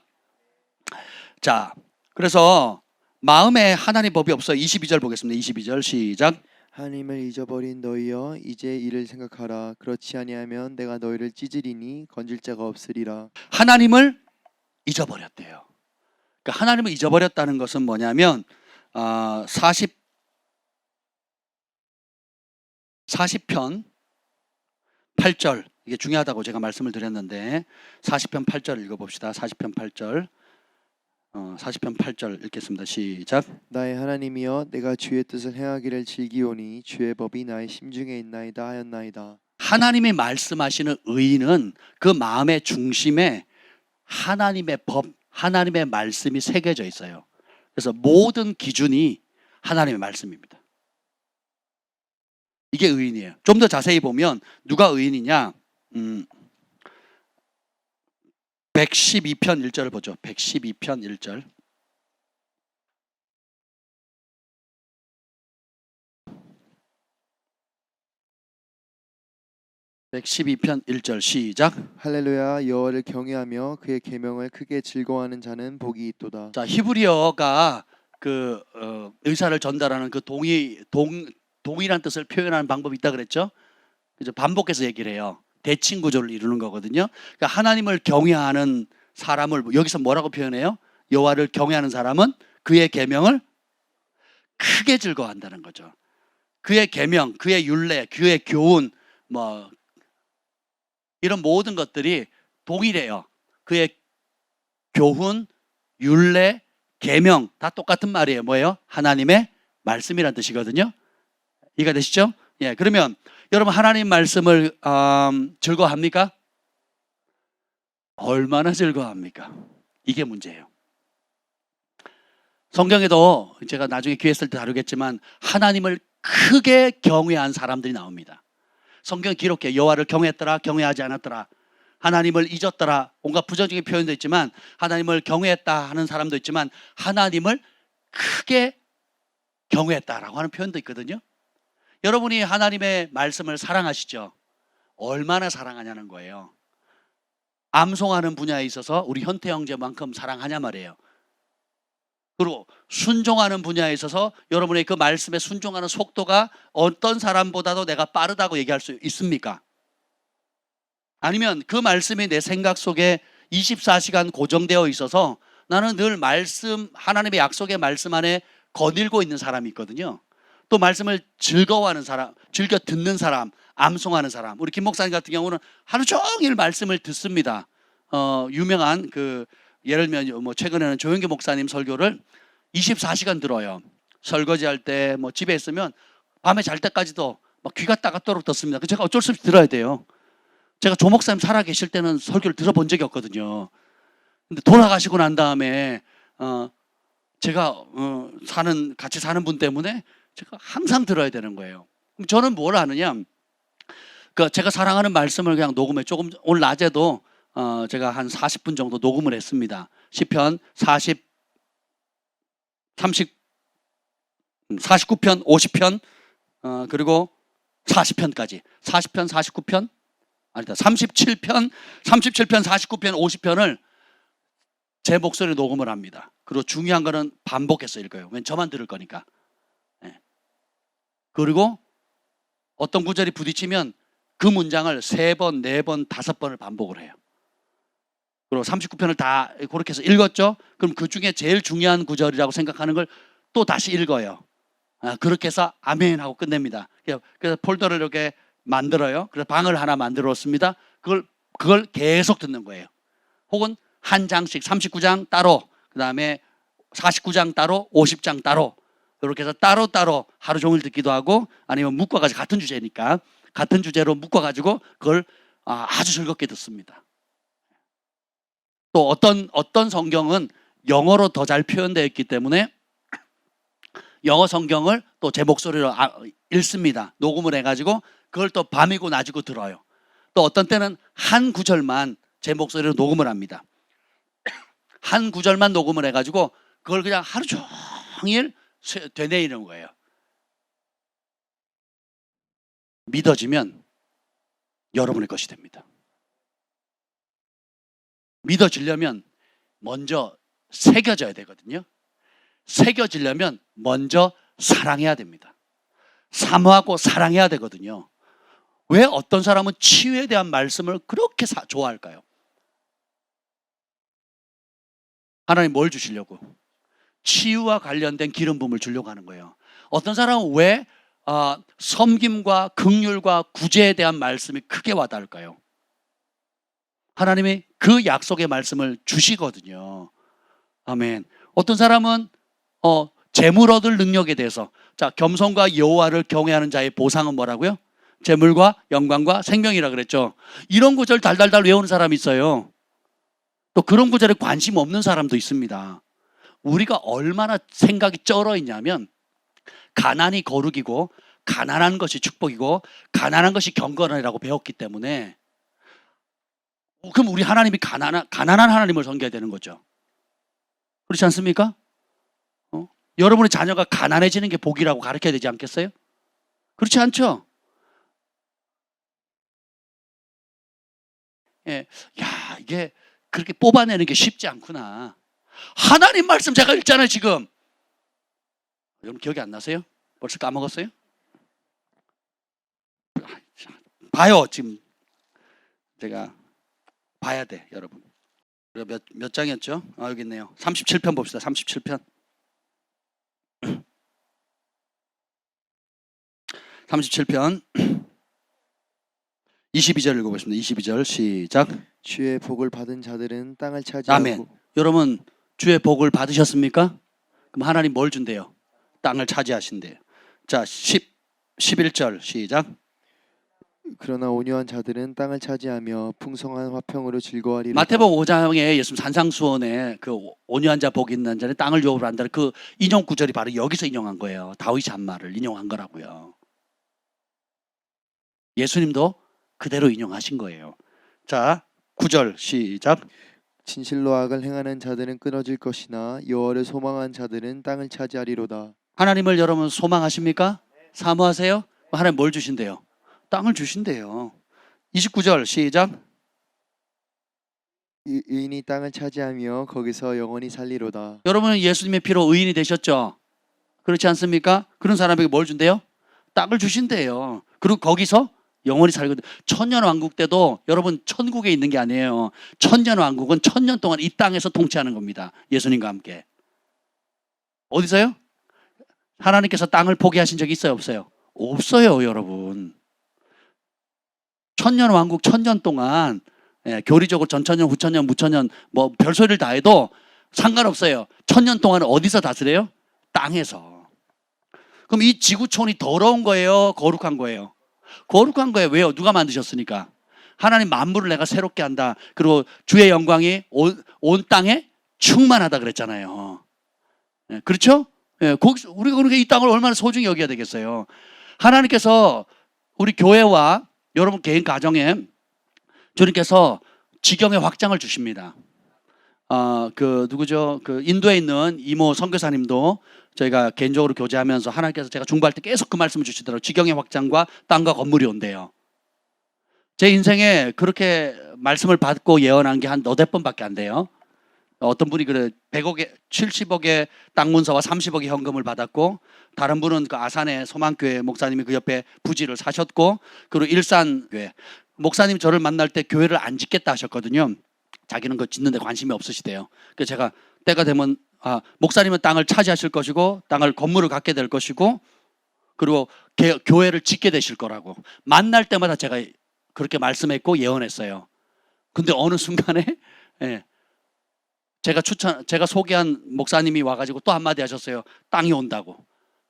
자, 그래서 마음에 하나님 법이 없어요. 22절 보겠습니다. 22절 시작. 하나님을 잊어버린 너희여 이제 이를 생각하라. 그렇지 아니하면 내가 너희를 찢으리니 건질 자가 없으리라. 하나님을 잊어버렸대요. 그러니까 하나님을 잊어버렸다는 것은 뭐냐면 40편 8절 이게 중요하다고 제가 말씀을 드렸는데 40편 8절 읽어봅시다. 40편 8절 40편 8절 읽겠습니다. 시작. 나의 하나님이여 내가 주의 뜻을 행하기를 즐기오니 주의 법이 나의 심중에 있나이다 하였나이다. 하나님이 말씀하시는 의인은 그 마음의 중심에 하나님의 법, 하나님의 말씀이 새겨져 있어요. 그래서 모든 기준이 하나님의 말씀입니다. 이게 의인이에요. 좀 더 자세히 보면 누가 의인이냐? 112편 1절을 보죠. 112편 1절. (112편) 1절 시작. 할렐루야 여호와를 경외하며 그의 계명을 크게 즐거워하는 자는 복이 있도다. 자, 히브리어가 그 의사를 전달하는 그 동일한 뜻을 표현하는 방법이 있다 그랬죠. 그죠? 반복해서 얘기를 해요. 대칭 구조를 이루는 거거든요. 그러니까 하나님을 경외하는 사람을 여기서 뭐라고 표현해요? 여호와를 경외하는 사람은 그의 계명을 크게 즐거워한다는 거죠. 그의 계명, 그의 율례, 그의 교훈, 뭐 이런 모든 것들이 동일해요. 그의 교훈, 율례, 계명 다 똑같은 말이에요. 뭐예요? 하나님의 말씀이란 뜻이거든요. 이해가 되시죠? 예, 그러면 여러분 하나님 말씀을 즐거워합니까? 얼마나 즐거워합니까? 이게 문제예요. 성경에도 제가 나중에 기회 있을 때 다루겠지만 하나님을 크게 경외한 사람들이 나옵니다. 성경 기록해 여호와를 경외했더라, 경외하지 않았더라, 하나님을 잊었더라, 온갖 부정적인 표현도 있지만 하나님을 경외했다 하는 사람도 있지만 하나님을 크게 경외했다라고 하는 표현도 있거든요. 여러분이 하나님의 말씀을 사랑하시죠? 얼마나 사랑하냐는 거예요. 암송하는 분야에 있어서 우리 현태 형제만큼 사랑하냐 말이에요. 그리고 순종하는 분야에 있어서 여러분의 그 말씀에 순종하는 속도가 어떤 사람보다도 내가 빠르다고 얘기할 수 있습니까? 아니면 그 말씀이 내 생각 속에 24시간 고정되어 있어서 나는 늘 말씀, 하나님의 약속의 말씀 안에 거닐고 있는 사람이 있거든요. 또 말씀을 즐거워하는 사람, 즐겨 듣는 사람, 암송하는 사람. 우리 김 목사님 같은 경우는 하루 종일 말씀을 듣습니다. 유명한 예를 들면 뭐 최근에는 조영기 목사님 설교를 24시간 들어요. 설거지할 때 뭐 집에 있으면 밤에 잘 때까지도 막 귀가 따갑도록 듣습니다. 제가 어쩔 수 없이 들어야 돼요. 제가 조 목사님 살아 계실 때는 설교를 들어본 적이 없거든요. 근데 돌아가시고 난 다음에 제가 같이 사는 분 때문에 제가 항상 들어야 되는 거예요. 그럼 저는 뭘 하느냐? 그 제가 사랑하는 말씀을 그냥 녹음해 조금 오늘 낮에도 제가 한 40분 정도 녹음을 했습니다. 시편 49편, 50편 그리고 40편까지 40편, 49편 아니다 37편, 49편, 50편을 제 목소리로 녹음을 합니다. 그리고 중요한 거는 반복해서 읽어요. 왜냐면 저만 들을 거니까. 네. 그리고 어떤 구절이 부딪히면 그 문장을 3번, 4번, 5번을 반복을 해요. 그리고 39편을 다 그렇게 해서 읽었죠. 그럼 그 중에 제일 중요한 구절이라고 생각하는 걸 또 다시 읽어요. 그렇게 해서 아멘 하고 끝냅니다. 그래서 폴더를 이렇게 만들어요. 그래서 방을 하나 만들었습니다. 그걸 계속 듣는 거예요. 혹은 한 장씩 39장 따로, 그 다음에 49장 따로, 50장 따로 이렇게 해서 따로따로 하루 종일 듣기도 하고 아니면 묶어가지고 같은 주제니까 같은 주제로 묶어가지고 그걸 아주 즐겁게 듣습니다. 또 어떤 성경은 영어로 더 잘 표현되어 있기 때문에 영어 성경을 또 제 목소리로 읽습니다. 녹음을 해가지고 그걸 또 밤이고 낮이고 들어요. 또 어떤 때는 한 구절만 제 목소리로 녹음을 합니다. 한 구절만 녹음을 해가지고 그걸 그냥 하루 종일 되뇌이는 거예요. 믿어지면 여러분의 것이 됩니다. 믿어지려면 먼저 새겨져야 되거든요. 새겨지려면 먼저 사랑해야 됩니다. 사모하고 사랑해야 되거든요. 왜 어떤 사람은 치유에 대한 말씀을 그렇게 좋아할까요? 하나님 뭘 주시려고? 치유와 관련된 기름 부음을 주려고 하는 거예요. 어떤 사람은 왜 섬김과 긍휼과 구제에 대한 말씀이 크게 와닿을까요? 하나님이 그 약속의 말씀을 주시거든요. 아멘. 어떤 사람은 재물 얻을 능력에 대해서 겸손과 여호와를 경외하는 자의 보상은 뭐라고요? 재물과 영광과 생명이라 그랬죠. 이런 구절 달달달 외우는 사람이 있어요. 또 그런 구절에 관심 없는 사람도 있습니다. 우리가 얼마나 생각이 쩔어 있냐면 가난이 거룩이고 가난한 것이 축복이고 가난한 것이 경건이라고 배웠기 때문에 그럼 우리 하나님이 가난한 하나님을 섬겨야 되는 거죠. 그렇지 않습니까? 여러분의 자녀가 가난해지는 게 복이라고 가르쳐야 되지 않겠어요? 그렇지 않죠? 예, 야 이게 그렇게 뽑아내는 게 쉽지 않구나. 하나님 말씀 제가 읽잖아요 지금. 여러분 기억이 안 나세요? 벌써 까먹었어요? 봐요 지금 제가 봐야 돼 여러분. 몇 장이었죠? 여기 있네요. 37편 봅시다. 37편. 37편 22절 읽어보겠습니다. 22절 시작. 주의 복을 받은 자들은 땅을 차지하고. 아멘. 여러분 주의 복을 받으셨습니까? 그럼 하나님 뭘 준대요? 땅을 차지하신대요. 자 11절 시작. 그러나 온유한 자들은 땅을 차지하며 풍성한 화평으로 즐거워하리라. 마태복음 5장에 예수님 산상수원에 그 온유한 자 복이 있는 자는 땅을 유업으로 한다는 그 인용 구절이 바로 여기서 인용한 거예요. 다윗이 한 말을 인용한 거라고요. 예수님도 그대로 인용하신 거예요. 자 9절 시작. 진실로 악을 행하는 자들은 끊어질 것이나 여호와를 소망한 자들은 땅을 차지하리로다. 하나님을 여러분 소망하십니까? 사모하세요? 하나님 뭘 주신대요? 땅을 주신대요. 29절 시작. 의인이 땅을 차지하며 거기서 영원히 살리로다. 여러분은 예수님의 피로 의인이 되셨죠? 그렇지 않습니까? 그런 사람에게 뭘 준대요? 땅을 주신대요. 그리고 거기서 영원히 살거든요. 천년왕국 때도 여러분 천국에 있는 게 아니에요. 천년왕국은 천년 동안 이 땅에서 통치하는 겁니다. 예수님과 함께. 어디서요? 하나님께서 땅을 포기하신 적이 있어요? 없어요? 없어요 여러분. 천년왕국 천년 동안 교리적으로 전천년, 후천년, 무천년 뭐 별소리를 다 해도 상관없어요. 천년 동안은 어디서 다스려요? 땅에서. 그럼 이 지구촌이 더러운 거예요? 거룩한 거예요? 거룩한 거예요. 왜요? 누가 만드셨으니까. 하나님 만물을 내가 새롭게 한다. 그리고 주의 영광이 온 땅에 충만하다 그랬잖아요. 그렇죠? 우리가 그러니까 이 땅을 얼마나 소중히 여겨야 되겠어요. 하나님께서 우리 교회와 여러분 개인 가정에 주님께서 지경의 확장을 주십니다. 그 누구죠? 그 인도에 있는 이모 선교사님도 저희가 개인적으로 교제하면서 하나님께서 제가 중보할 때 계속 그 말씀을 주시더라고요. 지경의 확장과 땅과 건물이 온대요. 제 인생에 그렇게 말씀을 받고 예언한 게 한 너댓 번밖에 안 돼요. 어떤 분이 그래 100억에 70억의 땅 문서와 30억의 현금을 받았고, 다른 분은 그 아산의 소망교회 목사님이 그 옆에 부지를 사셨고, 그리고 일산교회 목사님 저를 만날 때 교회를 안 짓겠다 하셨거든요. 자기는 그 짓는 데 관심이 없으시대요. 그래서 제가 때가 되면 목사님은 땅을 차지하실 것이고 땅을 건물을 갖게 될 것이고 그리고 교회를 짓게 되실 거라고 만날 때마다 제가 그렇게 말씀했고 예언했어요. 근데 어느 순간에 예, 제가 소개한 목사님이 와가지고 또 한마디 하셨어요. 땅이 온다고.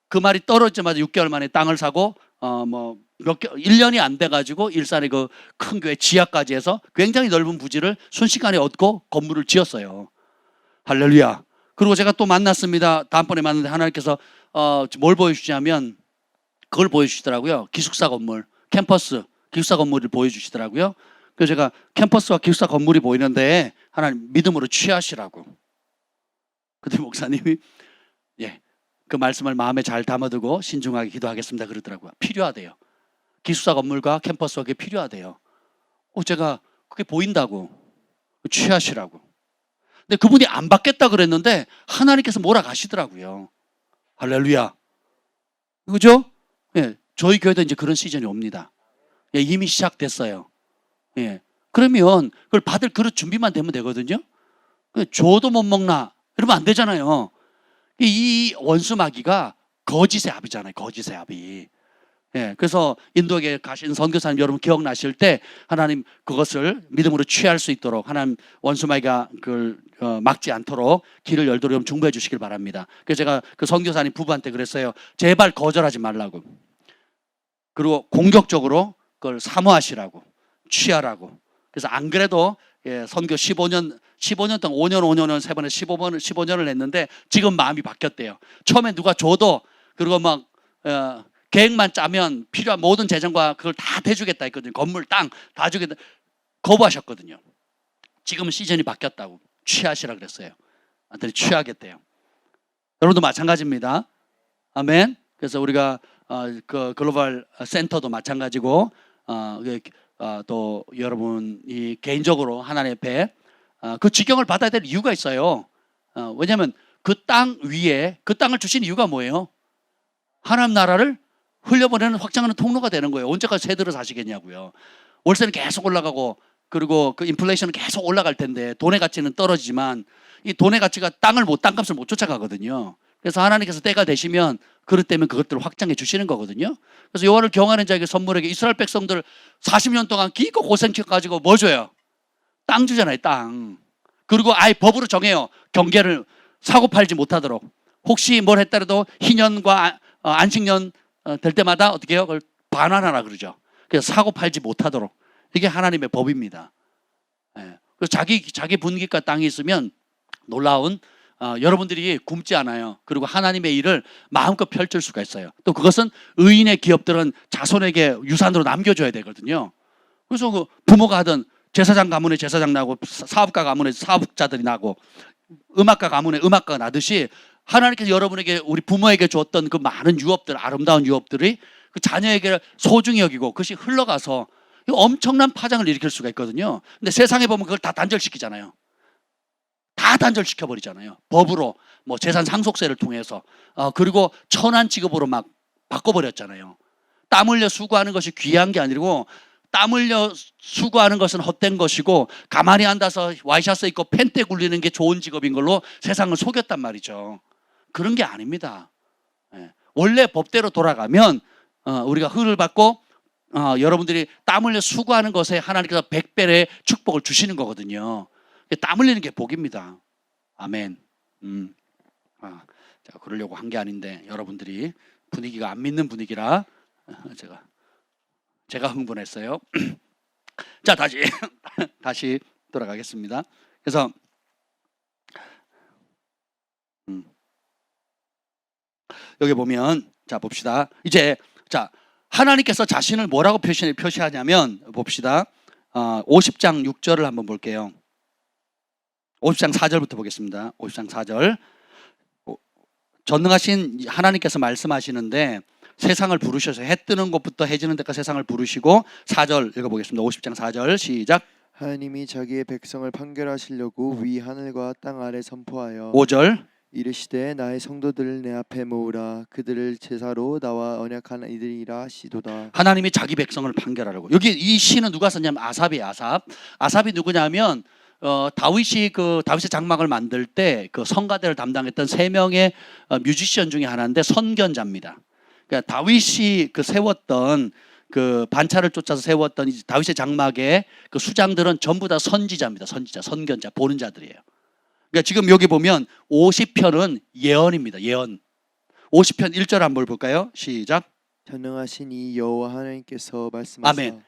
그 말이 떨어지자마자 6개월 만에 땅을 사고 1년이 안 돼가지고 일산의 그 큰 교회 지하까지 해서 굉장히 넓은 부지를 순식간에 얻고 건물을 지었어요. 할렐루야. 그리고 제가 또 만났습니다. 다음번에 만났는데 하나님께서 뭘 보여주시냐면 그걸 보여주시더라고요. 기숙사 건물, 캠퍼스 기숙사 건물을 보여주시더라고요. 그래서 제가 캠퍼스와 기숙사 건물이 보이는데 하나님 믿음으로 취하시라고. 근데 목사님이 그 말씀을 마음에 잘 담아두고 신중하게 기도하겠습니다 그러더라고요. 필요하대요. 기숙사 건물과 캠퍼스가 그게 필요하대요. 제가 그게 보인다고 취하시라고. 근데 그분이 안 받겠다 그랬는데 하나님께서 몰아가시더라고요. 할렐루야. 그죠? 예, 저희 교회도 이제 그런 시즌이 옵니다. 예, 이미 시작됐어요. 예, 그러면 그걸 받을 그릇 준비만 되면 되거든요. 줘도 못 먹나 이러면 안 되잖아요. 이 원수 마귀가 거짓의 압이잖아요. 거짓의 압이. 예, 그래서 인도에 가신 선교사님 여러분 기억나실 때 하나님 그것을 믿음으로 취할 수 있도록 하나님 원수 마귀가 그걸 막지 않도록 길을 열도록 중보해 주시길 바랍니다. 그래서 제가 그 선교사님 부부한테 그랬어요. 제발 거절하지 말라고. 그리고 공격적으로 그걸 사모하시라고, 취하라고. 그래서 안 그래도 선교 15년 동안 5년 3번에 15년을 했는데 지금 마음이 바뀌었대요. 처음에 누가 줘도 그리고 막 계획만 짜면 필요한 모든 재정과 그걸 다 대주겠다 했거든요. 건물, 땅 다 주겠다. 거부하셨거든요. 지금은 시즌이 바뀌었다고. 취하시라 그랬어요. 완전히 취하겠대요. 여러분도 마찬가지입니다. 아멘. 그래서 우리가 그 글로벌 센터도 마찬가지고 또 여러분이 개인적으로 하나님 앞에 그 지경을 받아야 될 이유가 있어요. 왜냐하면 그 땅 위에 그 땅을 주신 이유가 뭐예요? 하나님 나라를 흘려보내는 확장하는 통로가 되는 거예요. 언제까지 새들을 사시겠냐고요. 월세는 계속 올라가고 그리고 그 인플레이션은 계속 올라갈 텐데 돈의 가치는 떨어지지만 이 돈의 가치가 땅값을 못 쫓아가거든요. 그래서 하나님께서 때가 되시면 그릇 때면 그것들을 확장해 주시는 거거든요. 그래서 여호와를 경외하는 자에게 선물하게 이스라엘 백성들 40년 동안 기껏 고생시켜가지고 뭐 줘요? 땅 주잖아요. 땅. 그리고 아예 법으로 정해요. 경계를 사고 팔지 못하도록. 혹시 뭘 했더라도 희년과 안식년 될 때마다 어떻게 해요? 그걸 반환하라 그러죠. 그래서 사고 팔지 못하도록. 이게 하나님의 법입니다. 그래서 자기 분기가 땅이 있으면 놀라운 여러분들이 굶지 않아요. 그리고 하나님의 일을 마음껏 펼칠 수가 있어요. 또 그것은 의인의 기업들은 자손에게 유산으로 남겨줘야 되거든요. 그래서 그 부모가 하든 제사장 가문에 제사장 나고 사업가 가문에 사업자들이 나고 음악가 가문에 음악가가 나듯이 하나님께서 여러분에게 우리 부모에게 주었던 그 많은 유업들, 아름다운 유업들이 그 자녀에게 소중히 여기고 그것이 흘러가서 엄청난 파장을 일으킬 수가 있거든요. 근데 세상에 보면 그걸 다 단절시키잖아요. 다 단절시켜 버리잖아요. 법으로 뭐 재산 상속세를 통해서 그리고 천한 취급으로 막 바꿔버렸잖아요. 땀 흘려 수고하는 것이 귀한 게 아니고 땀 흘려 수고하는 것은 헛된 것이고 가만히 앉아서 와이셔츠 입고 펜대 굴리는 게 좋은 직업인 걸로 세상을 속였단 말이죠. 그런 게 아닙니다. 원래 법대로 돌아가면 우리가 흐를 받고 여러분들이 땀 흘려 수고하는 것에 하나님께서 100배의 축복을 주시는 거거든요. 땀 흘리는 게 복입니다. 아멘. 제가 그러려고 한 게 아닌데 여러분들이 분위기가 안 믿는 분위기라 제가 흥분했어요. 자, 다시 돌아가겠습니다. 그래서 여기 보면 자 봅시다. 이제 자 하나님께서 자신을 뭐라고 표시하냐면 봅시다. 50장 6절을 한번 볼게요. 50장 4절부터 보겠습니다. 50장 4절. 전능하신 하나님께서 말씀하시는데 세상을 부르셔서 해 뜨는 곳부터 해 지는 데까지 세상을 부르시고 4절 읽어보겠습니다. 50장 4절 시작. 하나님이 자기의 백성을 판결하시려고 위 하늘과 땅 아래 선포하여 5절. 이르시되 나의 성도들을 내 앞에 모으라. 그들을 제사로 나와 언약한 이들이라 하시도다. 하나님이 자기 백성을 판결하려고. 여기 이 시는 누가 썼냐면 아삽이에요. 아삽이 누구냐면 다윗이 다윗의 장막을 만들 때 그 성가대를 담당했던 3명의 뮤지션 중에 하나인데 선견자입니다. 그러니까 다윗이 세웠던 그 반차를 쫓아서 세웠던 다윗의 장막의 그 수장들은 전부 다 선지자입니다. 선견자, 보는 자들이에요. 그러니까 지금 여기 보면 50편은 예언입니다. 예언. 50편 1절 한번 볼까요? 시작. 전능하신 이 여호와 하나님께서 말씀하사 아멘.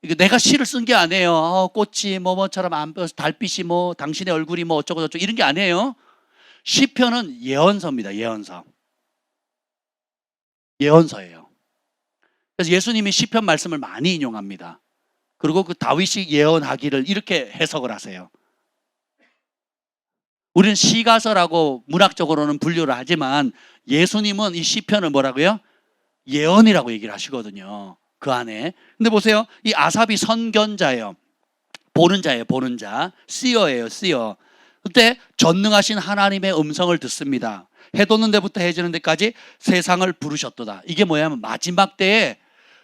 이거 내가 시를 쓴 게 아니에요. 꽃이 뭐처럼 안 펴서 달빛이 당신의 얼굴이 어쩌고 저쩌고 이런 게 아니에요. 시편은 예언서입니다. 예언서. 예언서예요. 그래서 예수님이 시편 말씀을 많이 인용합니다. 그리고 그 다윗이 예언하기를 이렇게 해석을 하세요. 우리는 시가서라고 문학적으로는 분류를 하지만 예수님은 이 시편을 뭐라고요? 예언이라고 얘기를 하시거든요. 그 안에. 근데 보세요. 이 아삽이 선견자예요. 보는 자예요. 보는 자. seer예요. seer. 그때 전능하신 하나님의 음성을 듣습니다. 해 돋는 데부터 해 지는 데까지 세상을 부르셨도다. 이게 뭐냐면 마지막 때에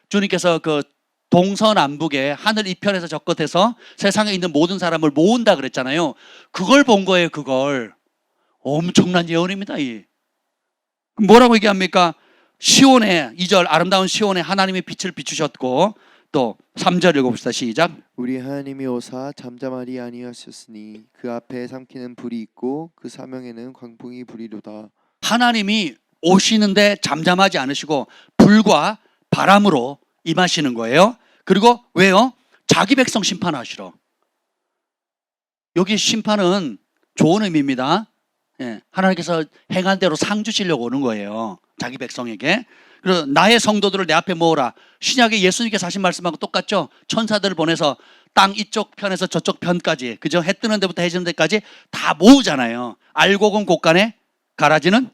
주님께서 그 동서남북에 하늘 이편에서 저 끝에서 세상에 있는 모든 사람을 모은다 그랬잖아요. 그걸 본 거예요. 그걸. 엄청난 예언입니다. 뭐라고 얘기합니까? 시온에 2절 아름다운 시온에 하나님의 빛을 비추셨고 또 3절 읽어봅시다. 시작. 우리 하나님이 오사 잠잠하리 아니하셨으니 그 앞에 삼키는 불이 있고 그 사명에는 광풍이 불이로다. 하나님이 오시는데 잠잠하지 않으시고 불과 바람으로 임하시는 거예요. 그리고 왜요? 자기 백성 심판하시러. 여기 심판은 좋은 의미입니다. 하나님께서 행한 대로 상 주시려고 오는 거예요. 자기 백성에게. 그리고 나의 성도들을 내 앞에 모으라. 신약에 예수님께서 하신 말씀하고 똑같죠. 천사들을 보내서 땅 이쪽 편에서 저쪽 편까지, 그죠? 해 뜨는 데부터 해 지는 데까지 다 모으잖아요. 알곡은 곳간에 가라지는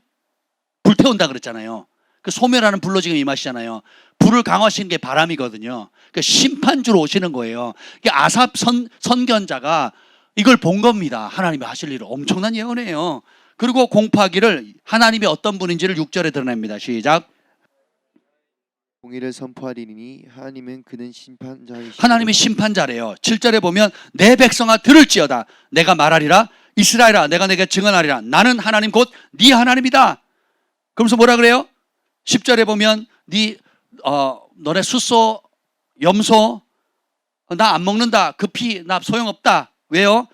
불태운다 그랬잖아요. 그 소멸하는 불로 지금 임하시잖아요. 불을 강화하시는 게 바람이거든요. 그 심판주로 오시는 거예요. 아삽 선견자가 이걸 본 겁니다. 하나님이 하실 일을. 엄청난 예언이에요. 그리고 공포하기를 하나님이 어떤 분인지를 6절에 드러냅니다. 시작. 공의를 선포하리니 하나님은 그는 심판자이시다. 하나님이 심판자래요. 7절에 보면 내 백성아 들을지어다. 내가 말하리라. 이스라엘아 내가 내게 증언하리라. 나는 하나님 곧 네 하나님이다. 그러면서 뭐라 그래요? 10절에 보면 너네 숫소, 염소 나 안 먹는다. 그 피 나 소용없다. 왜요?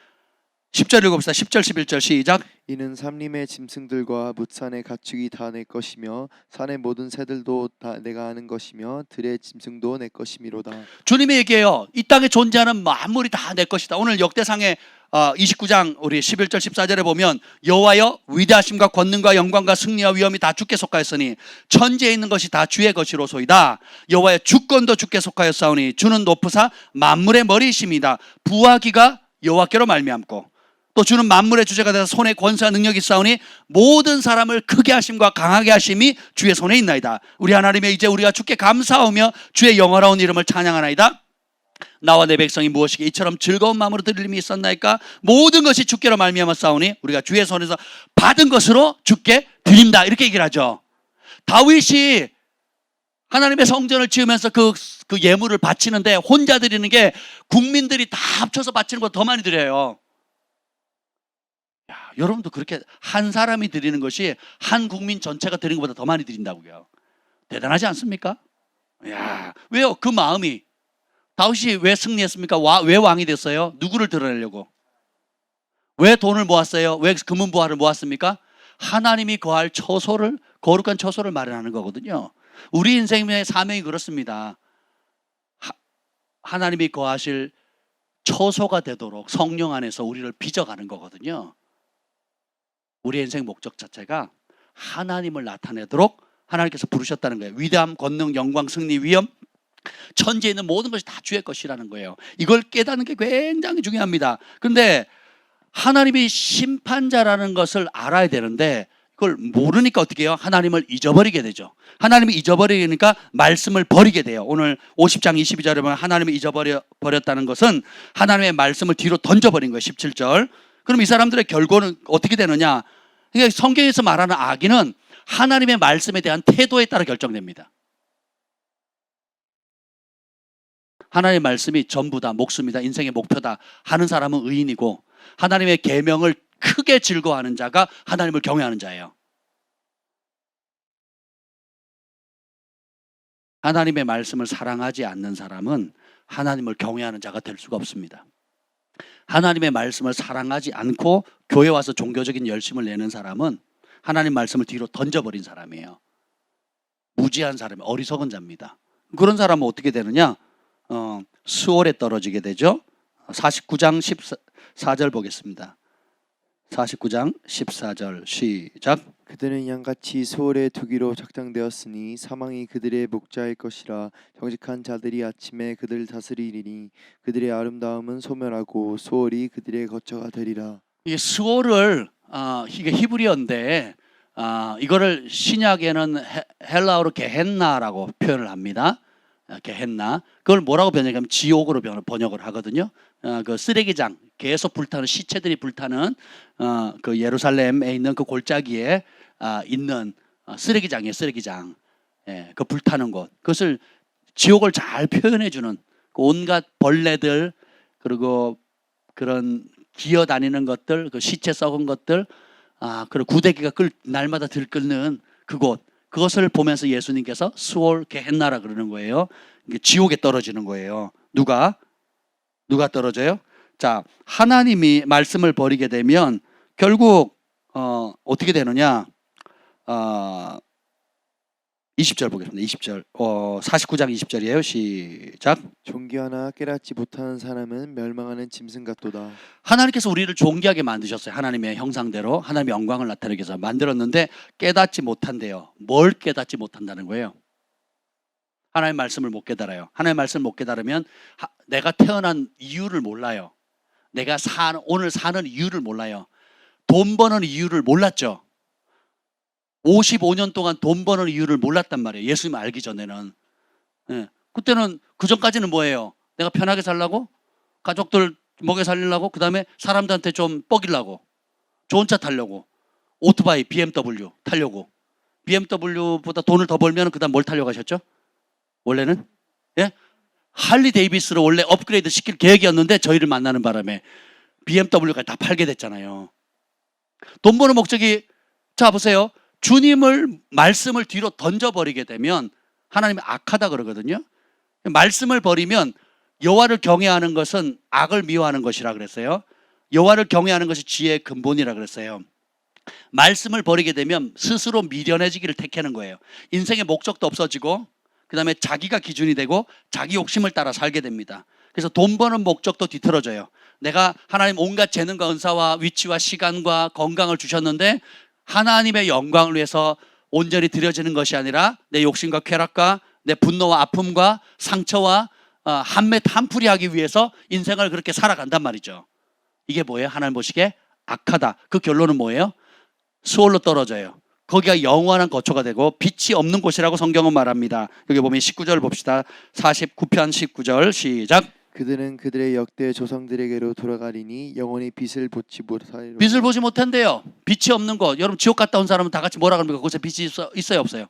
10절 읽어봅시다. 10절 11절 시작. 이는 삼림의 짐승들과 뭇산의 가축이 다 내 것이며 산의 모든 새들도 다 내가 아는 것이며 들의 짐승도 내 것이미로다. 주님이 얘기해요. 이 땅에 존재하는 만물이 다 내 것이다. 오늘 역대상의 29장 우리 11절 14절에 보면 여호와여 위대하심과 권능과 영광과 승리와 위엄이 다 주께 속하였으니 천지에 있는 것이 다 주의 것이로소이다. 여호와의 주권도 주께 속하였사오니 주는 높으사 만물의 머리이심이다. 부하기가 여호와께로 말미암고 또 주는 만물의 주제가 되어 손에 권세와 능력이 있사오니 모든 사람을 크게 하심과 강하게 하심이 주의 손에 있나이다. 우리 하나님의 이제 우리가 주께 감사하며 주의 영화로운 이름을 찬양하나이다. 나와 내 백성이 무엇이기에 이처럼 즐거운 마음으로 드릴 일이 있었나이까. 모든 것이 주께로 말미암아 싸우니 우리가 주의 손에서 받은 것으로 주께 드린다. 이렇게 얘기를 하죠. 다윗이 하나님의 성전을 지으면서 그 예물을 바치는데 혼자 드리는 게 국민들이 다 합쳐서 바치는 것보다 더 많이 드려요. 여러분도 그렇게 한 사람이 드리는 것이 한 국민 전체가 드리는 것보다 더 많이 드린다고요. 대단하지 않습니까? 왜요? 그 마음이. 다윗이 왜 승리했습니까? 왜 왕이 됐어요? 누구를 드러내려고? 왜 돈을 모았어요? 왜 금은보화를 모았습니까? 하나님이 거할 처소를, 거룩한 처소를 마련하는 거거든요. 우리 인생의 사명이 그렇습니다. 하나님이 거하실 처소가 되도록 성령 안에서 우리를 빚어가는 거거든요. 우리 인생 목적 자체가 하나님을 나타내도록 하나님께서 부르셨다는 거예요. 위대함, 권능, 영광, 승리, 위엄, 천지에 있는 모든 것이 다 주의 것이라는 거예요. 이걸 깨닫는 게 굉장히 중요합니다. 그런데 하나님이 심판자라는 것을 알아야 되는데 그걸 모르니까 어떻게 해요? 하나님을 잊어버리게 되죠. 하나님을 잊어버리니까 말씀을 버리게 돼요. 오늘 50장 22절에 보면 하나님을 잊어버렸다는 것은 하나님의 말씀을 뒤로 던져버린 거예요. 17절. 그럼 이 사람들의 결과는 어떻게 되느냐? 그러니까 성경에서 말하는 악인은 하나님의 말씀에 대한 태도에 따라 결정됩니다. 하나님의 말씀이 전부다, 목숨이다, 인생의 목표다 하는 사람은 의인이고 하나님의 계명을 크게 즐거워하는 자가 하나님을 경외하는 자예요. 하나님의 말씀을 사랑하지 않는 사람은 하나님을 경외하는 자가 될 수가 없습니다. 하나님의 말씀을 사랑하지 않고 교회 와서 종교적인 열심을 내는 사람은 하나님 말씀을 뒤로 던져버린 사람이에요. 무지한 사람이 어리석은 자입니다. 그런 사람은 어떻게 되느냐? 수월에 떨어지게 되죠. 49장 14절 보겠습니다. 49장 14절 시작. 그들은 양같이 소홀에 두기로 작정되었으니 사망이 그들의 목자일 것이라. 정직한 자들이 아침에 그들을 다스리리니 그들의 아름다움은 소멸하고 소홀이 그들의 거처가 되리라. 이 수월을 이게 히브리어인데 이거를 신약에는 헬라어로 게헨나라고 표현을 합니다. 게헨나. 그걸 뭐라고 번역하면 지옥으로 번역을 하거든요. 그 쓰레기장, 계속 불타는 시체들이 불타는 그 예루살렘에 있는 그 골짜기에 있는 쓰레기장이에요. 쓰레기장. 예, 그 불타는 곳. 그것을 지옥을 잘 표현해주는 그 온갖 벌레들 그리고 그런 기어다니는 것들, 그 시체 썩은 것들, 그리고 구데기가 날마다 들끓는 그곳. 그것을 보면서 예수님께서 수월 게헨나라 그러는 거예요. 지옥에 떨어지는 거예요. 누가 떨어져요? 자, 하나님이 말씀을 버리게 되면 결국 어떻게 되느냐? 20절 보겠습니다. 20절. 49장 20절이에요. 시작. 존귀하나 깨닫지 못하는 사람은 멸망하는 짐승 같도다. 하나님께서 우리를 존귀하게 만드셨어요. 하나님의 형상대로 하나님의 영광을 나타내기 위해서 만들었는데 깨닫지 못한대요. 뭘 깨닫지 못한다는 거예요? 하나님의 말씀을 못 깨달아요. 하나님의 말씀을 못 깨달으면 내가 태어난 이유를 몰라요. 내가 오늘 사는 이유를 몰라요. 돈 버는 이유를 몰랐죠. 55년 동안 돈 버는 이유를 몰랐단 말이에요. 예수님 알기 전에는. 예. 그때는 그 전까지는 뭐예요? 내가 편하게 살라고? 가족들 먹여 살리려고? 그 다음에 사람들한테 좀 뻐기려고? 좋은 차 타려고? 오토바이 BMW 타려고? BMW보다 돈을 더 벌면 그 다음 뭘 타려고 하셨죠? 원래는? 예? 할리 데이비스로 원래 업그레이드 시킬 계획이었는데 저희를 만나는 바람에 BMW까지 다 팔게 됐잖아요. 돈 버는 목적이, 자 보세요. 주님을 말씀을 뒤로 던져버리게 되면 하나님이 악하다 그러거든요. 말씀을 버리면 여호와를 경외하는 것은 악을 미워하는 것이라 그랬어요. 여호와를 경외하는 것이 지혜의 근본이라 그랬어요. 말씀을 버리게 되면 스스로 미련해지기를 택하는 거예요. 인생의 목적도 없어지고 그 다음에 자기가 기준이 되고 자기 욕심을 따라 살게 됩니다. 그래서 돈 버는 목적도 뒤틀어져요. 내가 하나님 온갖 재능과 은사와 위치와 시간과 건강을 주셨는데 하나님의 영광을 위해서 온전히 드려지는 것이 아니라 내 욕심과 쾌락과 내 분노와 아픔과 상처와 한풀이 하기 위해서 인생을 그렇게 살아간단 말이죠. 이게 뭐예요? 하나님 보시기에 악하다. 그 결론은 뭐예요? 수월로 떨어져요. 거기가 영원한 거처가 되고 빛이 없는 곳이라고 성경은 말합니다. 여기 보면 19절 봅시다. 49편 19절 시작. 그들은 그들의 역대 조상들에게로 돌아가리니 영원히 빛을 보지 못하리로다. 빛을 보지 못한대요. 빛이 없는 곳. 여러분 지옥 갔다 온 사람은 다 같이 뭐라 그럽니까? 거기서 빛이 있어요 없어요?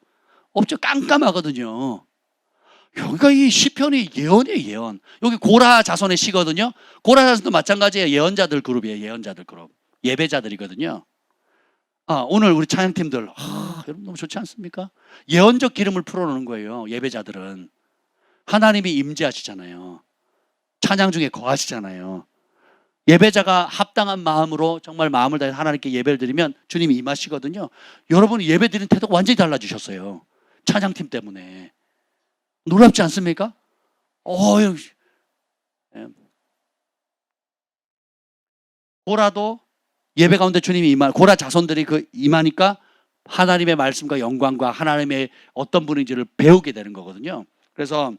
없죠. 깜깜하거든요. 여기가 이 시편이 예언이에요. 예언. 여기 고라 자손의 시거든요. 고라 자손도 마찬가지예요. 예언자들 그룹이에요. 예언자들 그룹. 예배자들이거든요. 오늘 우리 찬양팀들 여러분 너무 좋지 않습니까? 예언적 기름을 풀어놓는 거예요. 예배자들은 하나님이 임재하시잖아요. 찬양 중에 거하시잖아요. 예배자가 합당한 마음으로 정말 마음을 다해 하나님께 예배를 드리면 주님이 임하시거든요. 여러분이 예배 드리는 태도가 완전히 달라지셨어요. 찬양팀 때문에. 놀랍지 않습니까? 고라도 예배 가운데 주님이 고라 자손들이 임하니까 하나님의 말씀과 영광과 하나님의 어떤 분인지를 배우게 되는 거거든요. 그래서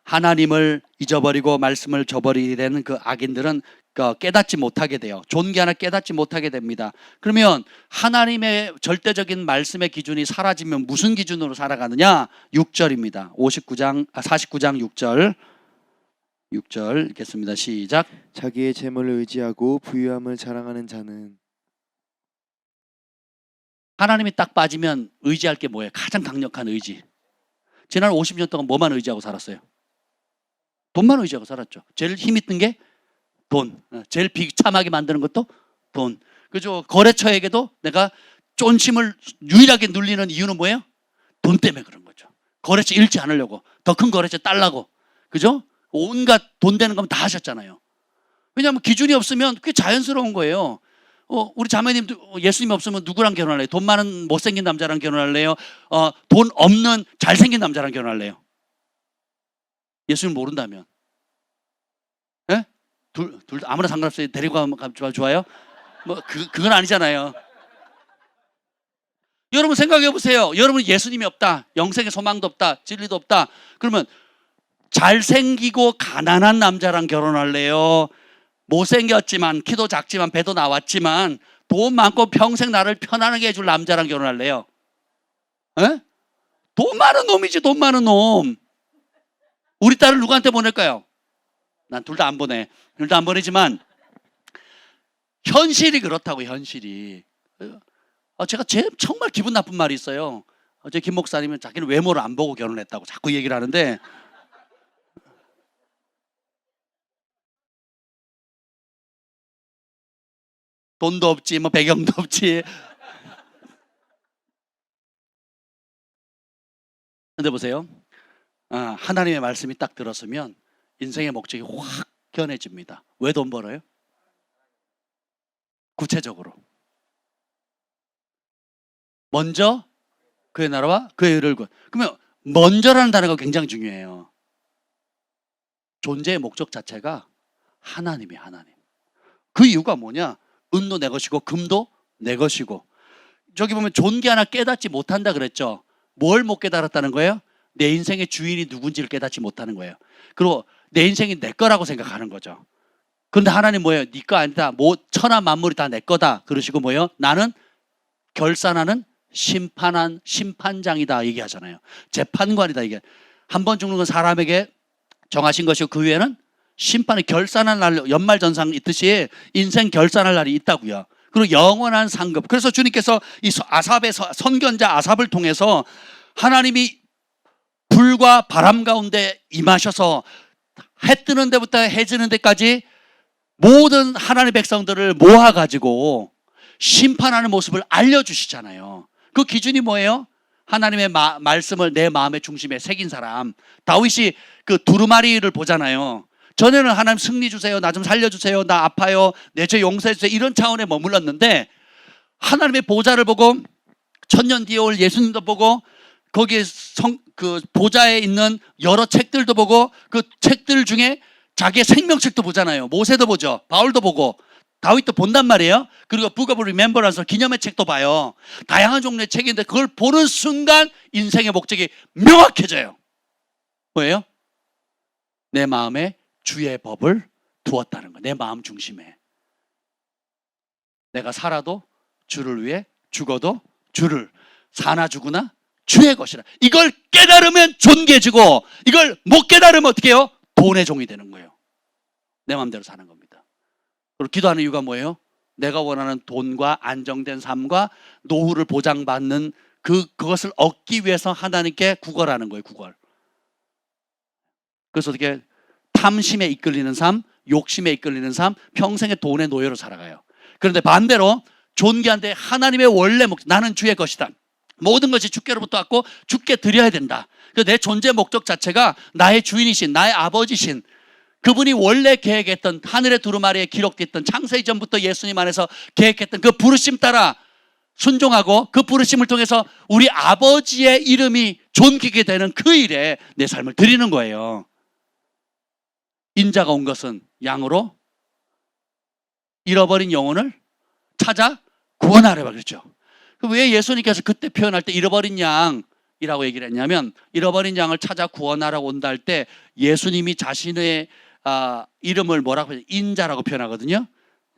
하나님을 잊어버리고 말씀을 저버리게 되는 그 악인들은 깨닫지 못하게 돼요. 존귀하나 깨닫지 못하게 됩니다. 그러면 하나님의 절대적인 말씀의 기준이 사라지면 무슨 기준으로 살아가느냐? 6절입니다. 49장 6절. 6절 읽겠습니다. 시작. 자기의 재물을 의지하고 부유함을 자랑하는 자는 하나님이 딱 빠지면 의지할 게 뭐예요? 가장 강력한 의지. 지난 50년 동안 뭐만 의지하고 살았어요? 돈만 의지하고 살았죠. 제일 힘 있는 게 돈. 제일 비참하게 만드는 것도 돈. 그죠? 거래처에게도 내가 쫀심을 유일하게 눌리는 이유는 뭐예요? 돈 때문에 그런 거죠. 거래처 잃지 않으려고. 더 큰 거래처 딸라고. 그죠? 온갖 돈 되는 거면 다 하셨잖아요. 왜냐하면 기준이 없으면 그게 자연스러운 거예요. 우리 자매님도 예수님 없으면 누구랑 결혼할래요? 돈 많은 못생긴 남자랑 결혼할래요? 돈 없는 잘생긴 남자랑 결혼할래요? 예수님 모른다면. 예? 둘 아무나 상관없어요. 데리고 가면 좋아요? 그건 아니잖아요. 여러분 생각해 보세요. 여러분 예수님이 없다. 영생의 소망도 없다. 진리도 없다. 그러면 잘생기고 가난한 남자랑 결혼할래요? 못생겼지만 키도 작지만 배도 나왔지만 돈 많고 평생 나를 편안하게 해줄 남자랑 결혼할래요? 에? 돈 많은 놈이지. 돈 많은 놈. 우리 딸을 누구한테 보낼까요? 난 둘 다 안 보내. 둘 다 안 보내지만 현실이 그렇다고. 현실이. 제가 정말 기분 나쁜 말이 있어요. 어제 김 목사님은 자기는 외모를 안 보고 결혼했다고 자꾸 얘기를 하는데, 돈도 없지 뭐 배경도 없지. 근데 보세요. 하나님의 말씀이 딱 들었으면 인생의 목적이 확 변해집니다. 왜 돈 벌어요? 구체적으로 먼저 그의 나라와 그의 의를 구하. 그러면 먼저라는 단어가 굉장히 중요해요. 존재의 목적 자체가 하나님이에요. 하나님. 그 이유가 뭐냐? 은도 내 것이고 금도 내 것이고. 저기 보면 존귀하나 깨닫지 못한다 그랬죠. 뭘 못 깨달았다는 거예요? 내 인생의 주인이 누군지를 깨닫지 못하는 거예요. 그리고 내 인생이 내 거라고 생각하는 거죠. 그런데 하나님 뭐예요? 네 거 아니다. 천하 만물이 다 내 거다. 그러시고 뭐예요? 나는 결산하는 심판장이다 얘기하잖아요. 재판관이다. 이게 한 번 죽는 건 사람에게 정하신 것이고 그 위에는 심판의 결산할 날, 연말전상 있듯이 인생 결산할 날이 있다고요. 그리고 영원한 상급. 그래서 주님께서 이 아삽의 선견자 아삽을 통해서 하나님이 불과 바람 가운데 임하셔서 해 뜨는 데부터 해 지는 데까지 모든 하나님의 백성들을 모아가지고 심판하는 모습을 알려주시잖아요. 그 기준이 뭐예요? 하나님의 말씀을 내 마음의 중심에 새긴 사람. 다윗이 그 두루마리를 보잖아요. 전에는 하나님 승리 주세요. 나 좀 살려주세요. 나 아파요. 내 죄 용서해 주세요. 이런 차원에 머물렀는데 하나님의 보좌를 보고 천년 뒤에 올 예수님도 보고 거기에 그 보좌에 있는 여러 책들도 보고 그 책들 중에 자기의 생명책도 보잖아요. 모세도 보죠. 바울도 보고 다윗도 본단 말이에요. 그리고 Book of Remembrance 기념의 책도 봐요. 다양한 종류의 책인데 그걸 보는 순간 인생의 목적이 명확해져요. 뭐예요? 내 마음에 주의 법을 두었다는 거. 내 마음 중심에. 내가 살아도 주를 위해, 죽어도 주를, 사나 죽으나 주의 것이라. 이걸 깨달으면 존귀해지고 이걸 못 깨달으면 어떻게 해요? 돈의 종이 되는 거예요. 내 마음대로 사는 겁니다. 그리고 기도하는 이유가 뭐예요? 내가 원하는 돈과 안정된 삶과 노후를 보장받는 그것을 얻기 위해서 하나님께 구걸하는 거예요. 구걸. 그래서 어떻게 탐심에 이끌리는 삶, 욕심에 이끌리는 삶, 평생의 돈의 노예로 살아가요. 그런데 반대로 존귀한데 하나님의 원래 목적, 나는 주의 것이다. 모든 것이 주께로부터 왔고 주께 드려야 된다. 내 존재 목적 자체가 나의 주인이신 나의 아버지신 그분이 원래 계획했던 하늘의 두루마리에 기록됐던 창세 이전부터 예수님 안에서 계획했던 그 부르심 따라 순종하고 그 부르심을 통해서 우리 아버지의 이름이 존귀게 되는 그 일에 내 삶을 드리는 거예요. 인자가 온 것은 양으로 잃어버린 영혼을 찾아 구원하려고 그랬죠. 왜 예수님께서 그때 표현할 때 잃어버린 양이라고 얘기를 했냐면, 잃어버린 양을 찾아 구원하라고 온다 할 때 예수님이 자신의 이름을 뭐라고 해요? 인자라고 표현하거든요.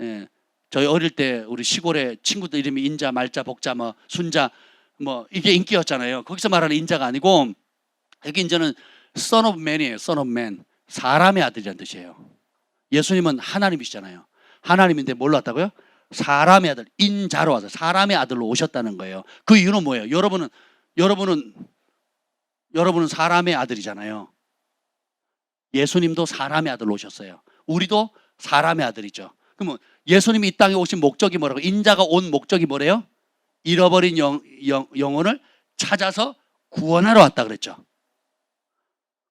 예. 저희 어릴 때 우리 시골에 친구들 이름이 인자, 말자, 복자, 뭐 순자, 뭐 이게 인기였잖아요. 거기서 말하는 인자가 아니고, 여기 인자는 Son of Man이에요. Son of Man, 사람의 아들이라는 뜻이에요. 예수님은 하나님이시잖아요. 하나님인데 뭘로 왔다고요? 사람의 아들, 인자로 와서 사람의 아들로 오셨다는 거예요. 그 이유는 뭐예요? 여러분은 사람의 아들이잖아요. 예수님도 사람의 아들로 오셨어요. 우리도 사람의 아들이죠. 그러면 예수님이 이 땅에 오신 목적이 뭐라고? 인자가 온 목적이 뭐래요? 잃어버린 영혼을 찾아서 구원하러 왔다 그랬죠.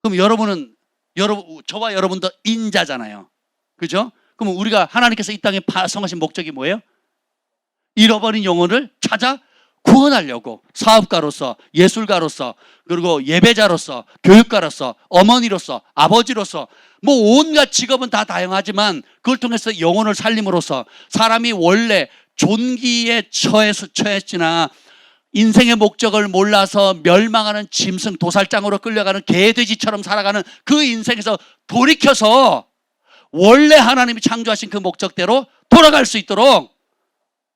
그럼 저와 여러분도 인자잖아요. 그죠? 그럼 우리가 하나님께서 이 땅에 파송하신 목적이 뭐예요? 잃어버린 영혼을 찾아 구원하려고, 사업가로서, 예술가로서, 그리고 예배자로서, 교육가로서, 어머니로서, 아버지로서, 뭐 온갖 직업은 다 다양하지만 그걸 통해서 영혼을 살림으로써 사람이 원래 존귀에 처했으나 인생의 목적을 몰라서 멸망하는 짐승, 도살장으로 끌려가는 개돼지처럼 살아가는 그 인생에서 돌이켜서 원래 하나님이 창조하신 그 목적대로 돌아갈 수 있도록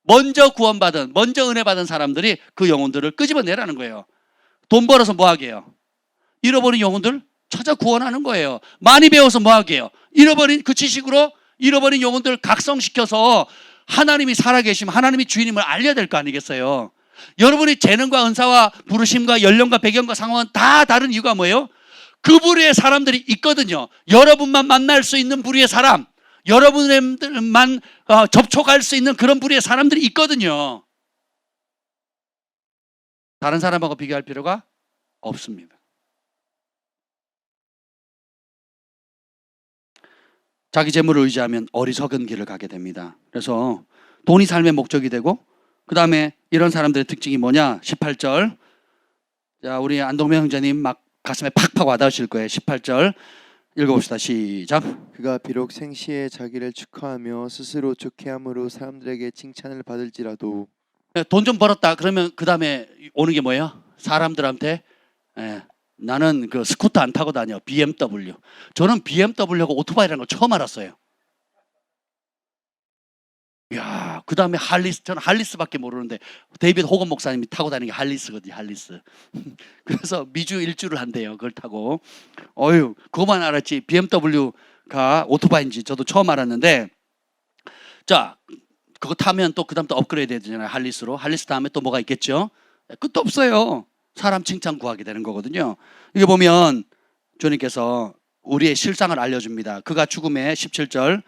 먼저 구원받은, 먼저 은혜 받은 사람들이 그 영혼들을 끄집어내라는 거예요. 돈 벌어서 뭐 하게요? 잃어버린 영혼들 찾아 구원하는 거예요. 많이 배워서 뭐 하게요? 그 지식으로 잃어버린 영혼들을 각성시켜서 하나님이 살아계시면 하나님이 주인임을 알려야 될 거 아니겠어요? 여러분이 재능과 은사와 부르심과 연령과 배경과 상황은 다 다른 이유가 뭐예요? 그 부류의 사람들이 있거든요. 여러분만 만날 수 있는 부류의 사람, 여러분들만 접촉할 수 있는 그런 부류의 사람들이 있거든요. 다른 사람하고 비교할 필요가 없습니다. 자기 재물을 의지하면 어리석은 길을 가게 됩니다. 그래서 돈이 삶의 목적이 되고, 그 다음에 이런 사람들의 특징이 뭐냐? 18절. 자, 우리 안동명 형제님 막 가슴에 팍팍 와닿으실 거예요. 18절 읽어봅시다. 시작. 그가 비록 생시에 자기를 축하하며 스스로 좋게 함으로 사람들에게 칭찬을 받을지라도. 돈 좀 벌었다 그러면 그 다음에 오는 게 뭐예요? 사람들한테 나는 그 스쿠터 안 타고 다녀. BMW. 저는 BMW하고 오토바이라는 걸 처음 알았어요. 이야, 그 다음에 저는 할리스밖에 모르는데 데이비드 호건 목사님이 타고 다니는 게 할리스거든요. 할리스. 그래서 미주 일주를 한대요. 그걸 타고. 그거만 알았지 BMW가 오토바이인지 저도 처음 알았는데, 자, 그거 타면 또 그 다음 또 업그레이드 해야 되잖아요. 할리스로. 할리스 다음에 또 뭐가 있겠죠? 끝도 없어요. 사람 칭찬 구하게 되는 거거든요. 이게 보면 주님께서 우리의 실상을 알려줍니다. 그가 죽음에 17절.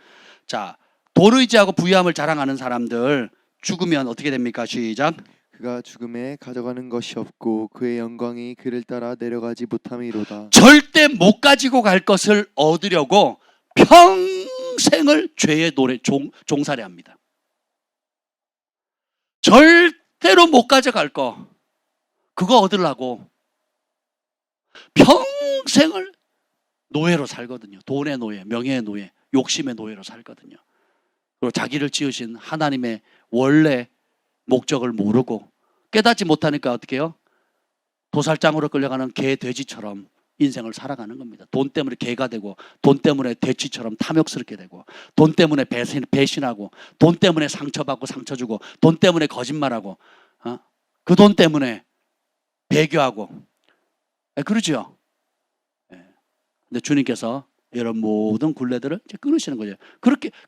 자, 돈 의지하고 부유함을 자랑하는 사람들 죽으면 어떻게 됩니까? 시작. 그가 죽음에 가져가는 것이 없고 그의 영광이 그를 따라 내려가지 못함이로다. 절대 못 가지고 갈 것을 얻으려고 평생을 죄의 노래 종살이 합니다. 절대로 못 가져갈 거, 그거 얻으려고 평생을 노예로 살거든요. 돈의 노예, 명예의 노예, 욕심의 노예로 살거든요. 그리고 자기를 지으신 하나님의 원래 목적을 모르고 깨닫지 못하니까 어떻게 해요? 도살장으로 끌려가는 개, 돼지처럼 인생을 살아가는 겁니다. 돈 때문에 개가 되고, 돈 때문에 돼지처럼 탐욕스럽게 되고, 돈 때문에 배신하고, 돈 때문에 상처받고 상처 주고, 돈 때문에 거짓말하고, 그 돈 때문에 배교하고, 그러죠. 근데 주님께서 이런 모든 굴레들을 이제 끊으시는 거죠.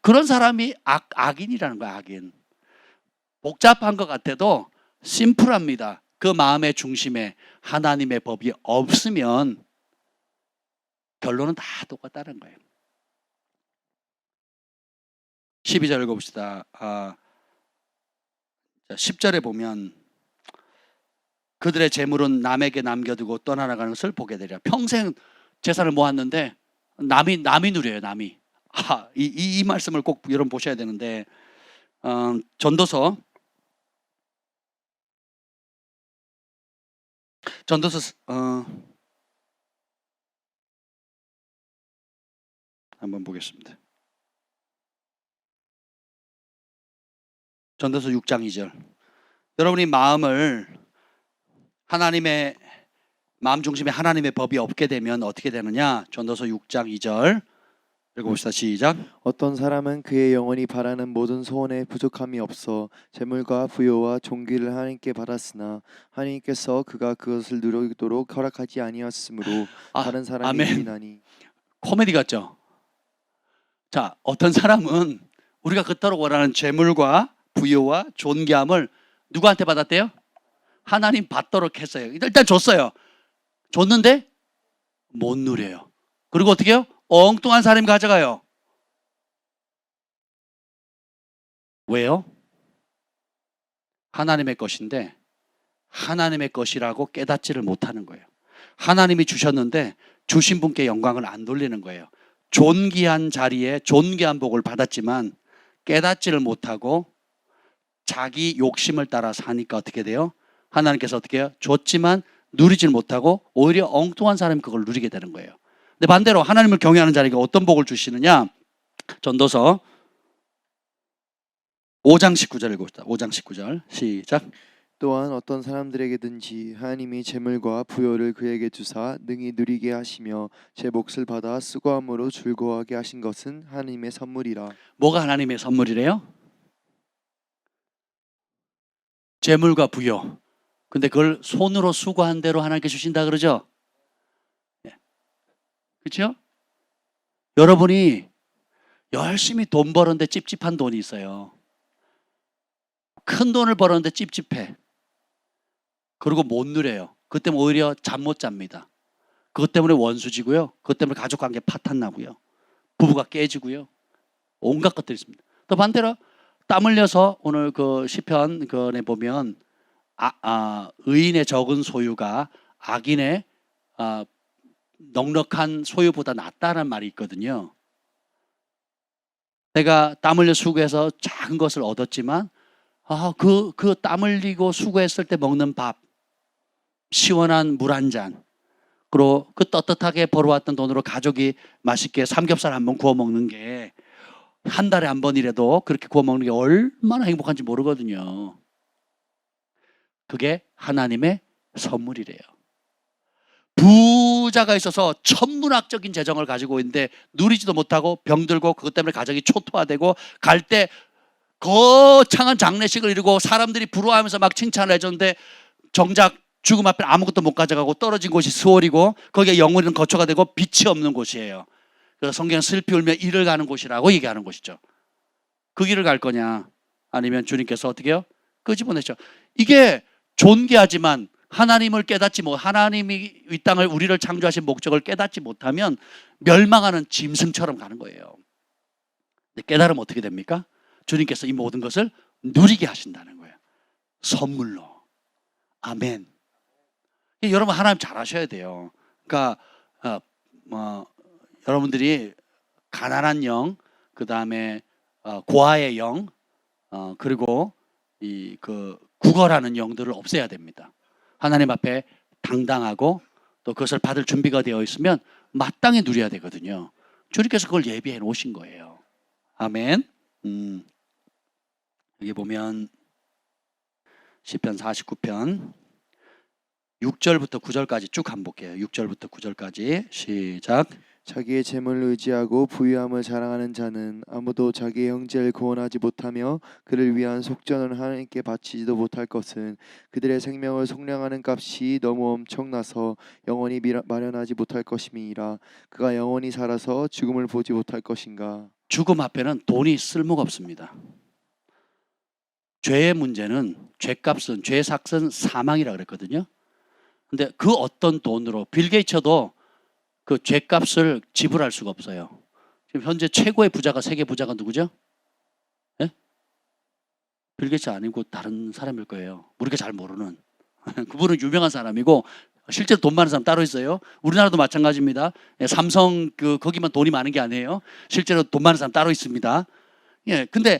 그런 사람이 악인이라는 거야, 악인. 복잡한 것 같아도 심플합니다. 그 마음의 중심에 하나님의 법이 없으면 결론은 다 똑같다는 거예요. 12절 읽어봅시다. 10절에 보면 그들의 재물은 남에게 남겨두고 떠나가는 것을 보게 되리라. 평생 재산을 모았는데 남이 누려요. 남이. 이 말씀을 꼭 여러분 보셔야 되는데, 전도서 한번 보겠습니다. 전도서 6장 2절. 여러분이 마음을 하나님의 마음 중심에 하나님의 법이 없게 되면 어떻게 되느냐? 전도서 6장 2절 읽어봅시다. 시작. 어떤 사람은 그의 영혼이 바라는 모든 소원에 부족함이 없어 재물과 부요와 존귀를 하나님께 받았으나 하나님께서 그가 그것을 누리도록 허락하지 아니하였으므로 다른 사람이 아멘. 유인하니. 코미디 같죠? 자, 어떤 사람은 우리가 그토록 원하는 재물과 부요와 존귀함을 누구한테 받았대요? 하나님 받도록 했어요. 일단 줬어요. 줬는데 못 누려요. 그리고 어떻게 해요? 엉뚱한 사람이 가져가요. 왜요? 하나님의 것인데 하나님의 것이라고 깨닫지를 못하는 거예요. 하나님이 주셨는데 주신 분께 영광을 안 돌리는 거예요. 존귀한 자리에 존귀한 복을 받았지만 깨닫지를 못하고 자기 욕심을 따라 사니까 어떻게 돼요? 하나님께서 어떻게 해요? 줬지만 누리질 못하고 오히려 엉뚱한 사람이 그걸 누리게 되는 거예요. 근데 반대로 하나님을 경외하는 자에게 어떤 복을 주시느냐? 전도서 5장 19절 읽읍시다. 5장 19절 시작. 또한 어떤 사람들에게든지 하나님이 재물과 부요를 그에게 주사 능히 누리게 하시며 제 몫을 받아 수고함으로 즐거워하게 하신 것은 하나님의 선물이라. 뭐가 하나님의 선물이래요? 재물과 부요. 근데 그걸 손으로 수고한 대로 하나님께 주신다 그러죠? 그렇죠? 여러분이 열심히 돈 벌었는데 찝찝한 돈이 있어요. 큰 돈을 벌었는데 찝찝해. 그리고 못 누려요. 그것 때문에 오히려 잠 못 잡니다. 그것 때문에 원수지고요. 그것 때문에 가족관계 파탄 나고요. 부부가 깨지고요. 온갖 것들이 있습니다. 또 반대로 땀 흘려서 오늘 그 시편 그에 보면 의인의 적은 소유가 악인의 넉넉한 소유보다 낫다는 말이 있거든요. 내가 땀 흘려 수고해서 작은 것을 얻었지만 그 땀 흘리고 수고했을 때 먹는 밥, 시원한 물 한 잔, 그리고 그 떳떳하게 벌어왔던 돈으로 가족이 맛있게 삼겹살 한번 구워 먹는 게 한 달에 한 번이라도 그렇게 구워 먹는 게 얼마나 행복한지 모르거든요. 그게 하나님의 선물이래요. 부자가 있어서 천문학적인 재정을 가지고 있는데 누리지도 못하고 병들고 그것 때문에 가정이 초토화되고 갈 때 거창한 장례식을 이루고 사람들이 부러워하면서 막 칭찬을 해줬는데 정작 죽음 앞에 아무것도 못 가져가고 떨어진 곳이 수월이고 거기에 영원한 거처가 되고 빛이 없는 곳이에요. 그래서 성경은 슬피 울며 이를 가는 곳이라고 얘기하는 것이죠. 그 길을 갈 거냐 아니면 주님께서 어떻게 해요? 끄집어내죠. 이게 존귀하지만 하나님을 깨닫지 못, 하나님이 이 땅을 우리를 창조하신 목적을 깨닫지 못하면 멸망하는 짐승처럼 가는 거예요. 근데 깨달으면 어떻게 됩니까? 주님께서 이 모든 것을 누리게 하신다는 거예요. 선물로. 아멘. 여러분 하나님 잘 아셔야 돼요. 그러니까 여러분들이 가난한 영, 그 다음에 고아의 영, 그리고 그 구걸하는 영들을 없애야 됩니다. 하나님 앞에 당당하고 또 그것을 받을 준비가 되어 있으면 마땅히 누려야 되거든요. 주님께서 그걸 예비해 놓으신 거예요. 아멘. 여기 보면 시편 49편 6절부터 9절까지 쭉 한번 볼게요. 6절부터 9절까지 시작. 자기의 재물을 의지하고 부유함을 자랑하는 자는 아무도 자기의 형제를 구원하지 못하며 그를 위한 속전을 하나님께 바치지도 못할 것은 그들의 생명을 속량하는 값이 너무 엄청나서 영원히 마련하지 못할 것임이니라. 그가 영원히 살아서 죽음을 보지 못할 것인가. 죽음 앞에는 돈이 쓸모가 없습니다. 죄의 문제는 죄값은 죄의 삭은 사망이라 그랬거든요. 근데 그 어떤 돈으로 빌 게이츠도 그 죄값을 지불할 수가 없어요. 지금 현재 최고의 부자가 세계 부자가 누구죠? 예? 빌 게이츠 아니고 다른 사람일 거예요. 우리가 잘 모르는. 그분은 유명한 사람이고 실제로 돈 많은 사람 따로 있어요. 우리나라도 마찬가지입니다. 예, 삼성 거기만 돈이 많은 게 아니에요. 실제로 돈 많은 사람 따로 있습니다. 예, 근데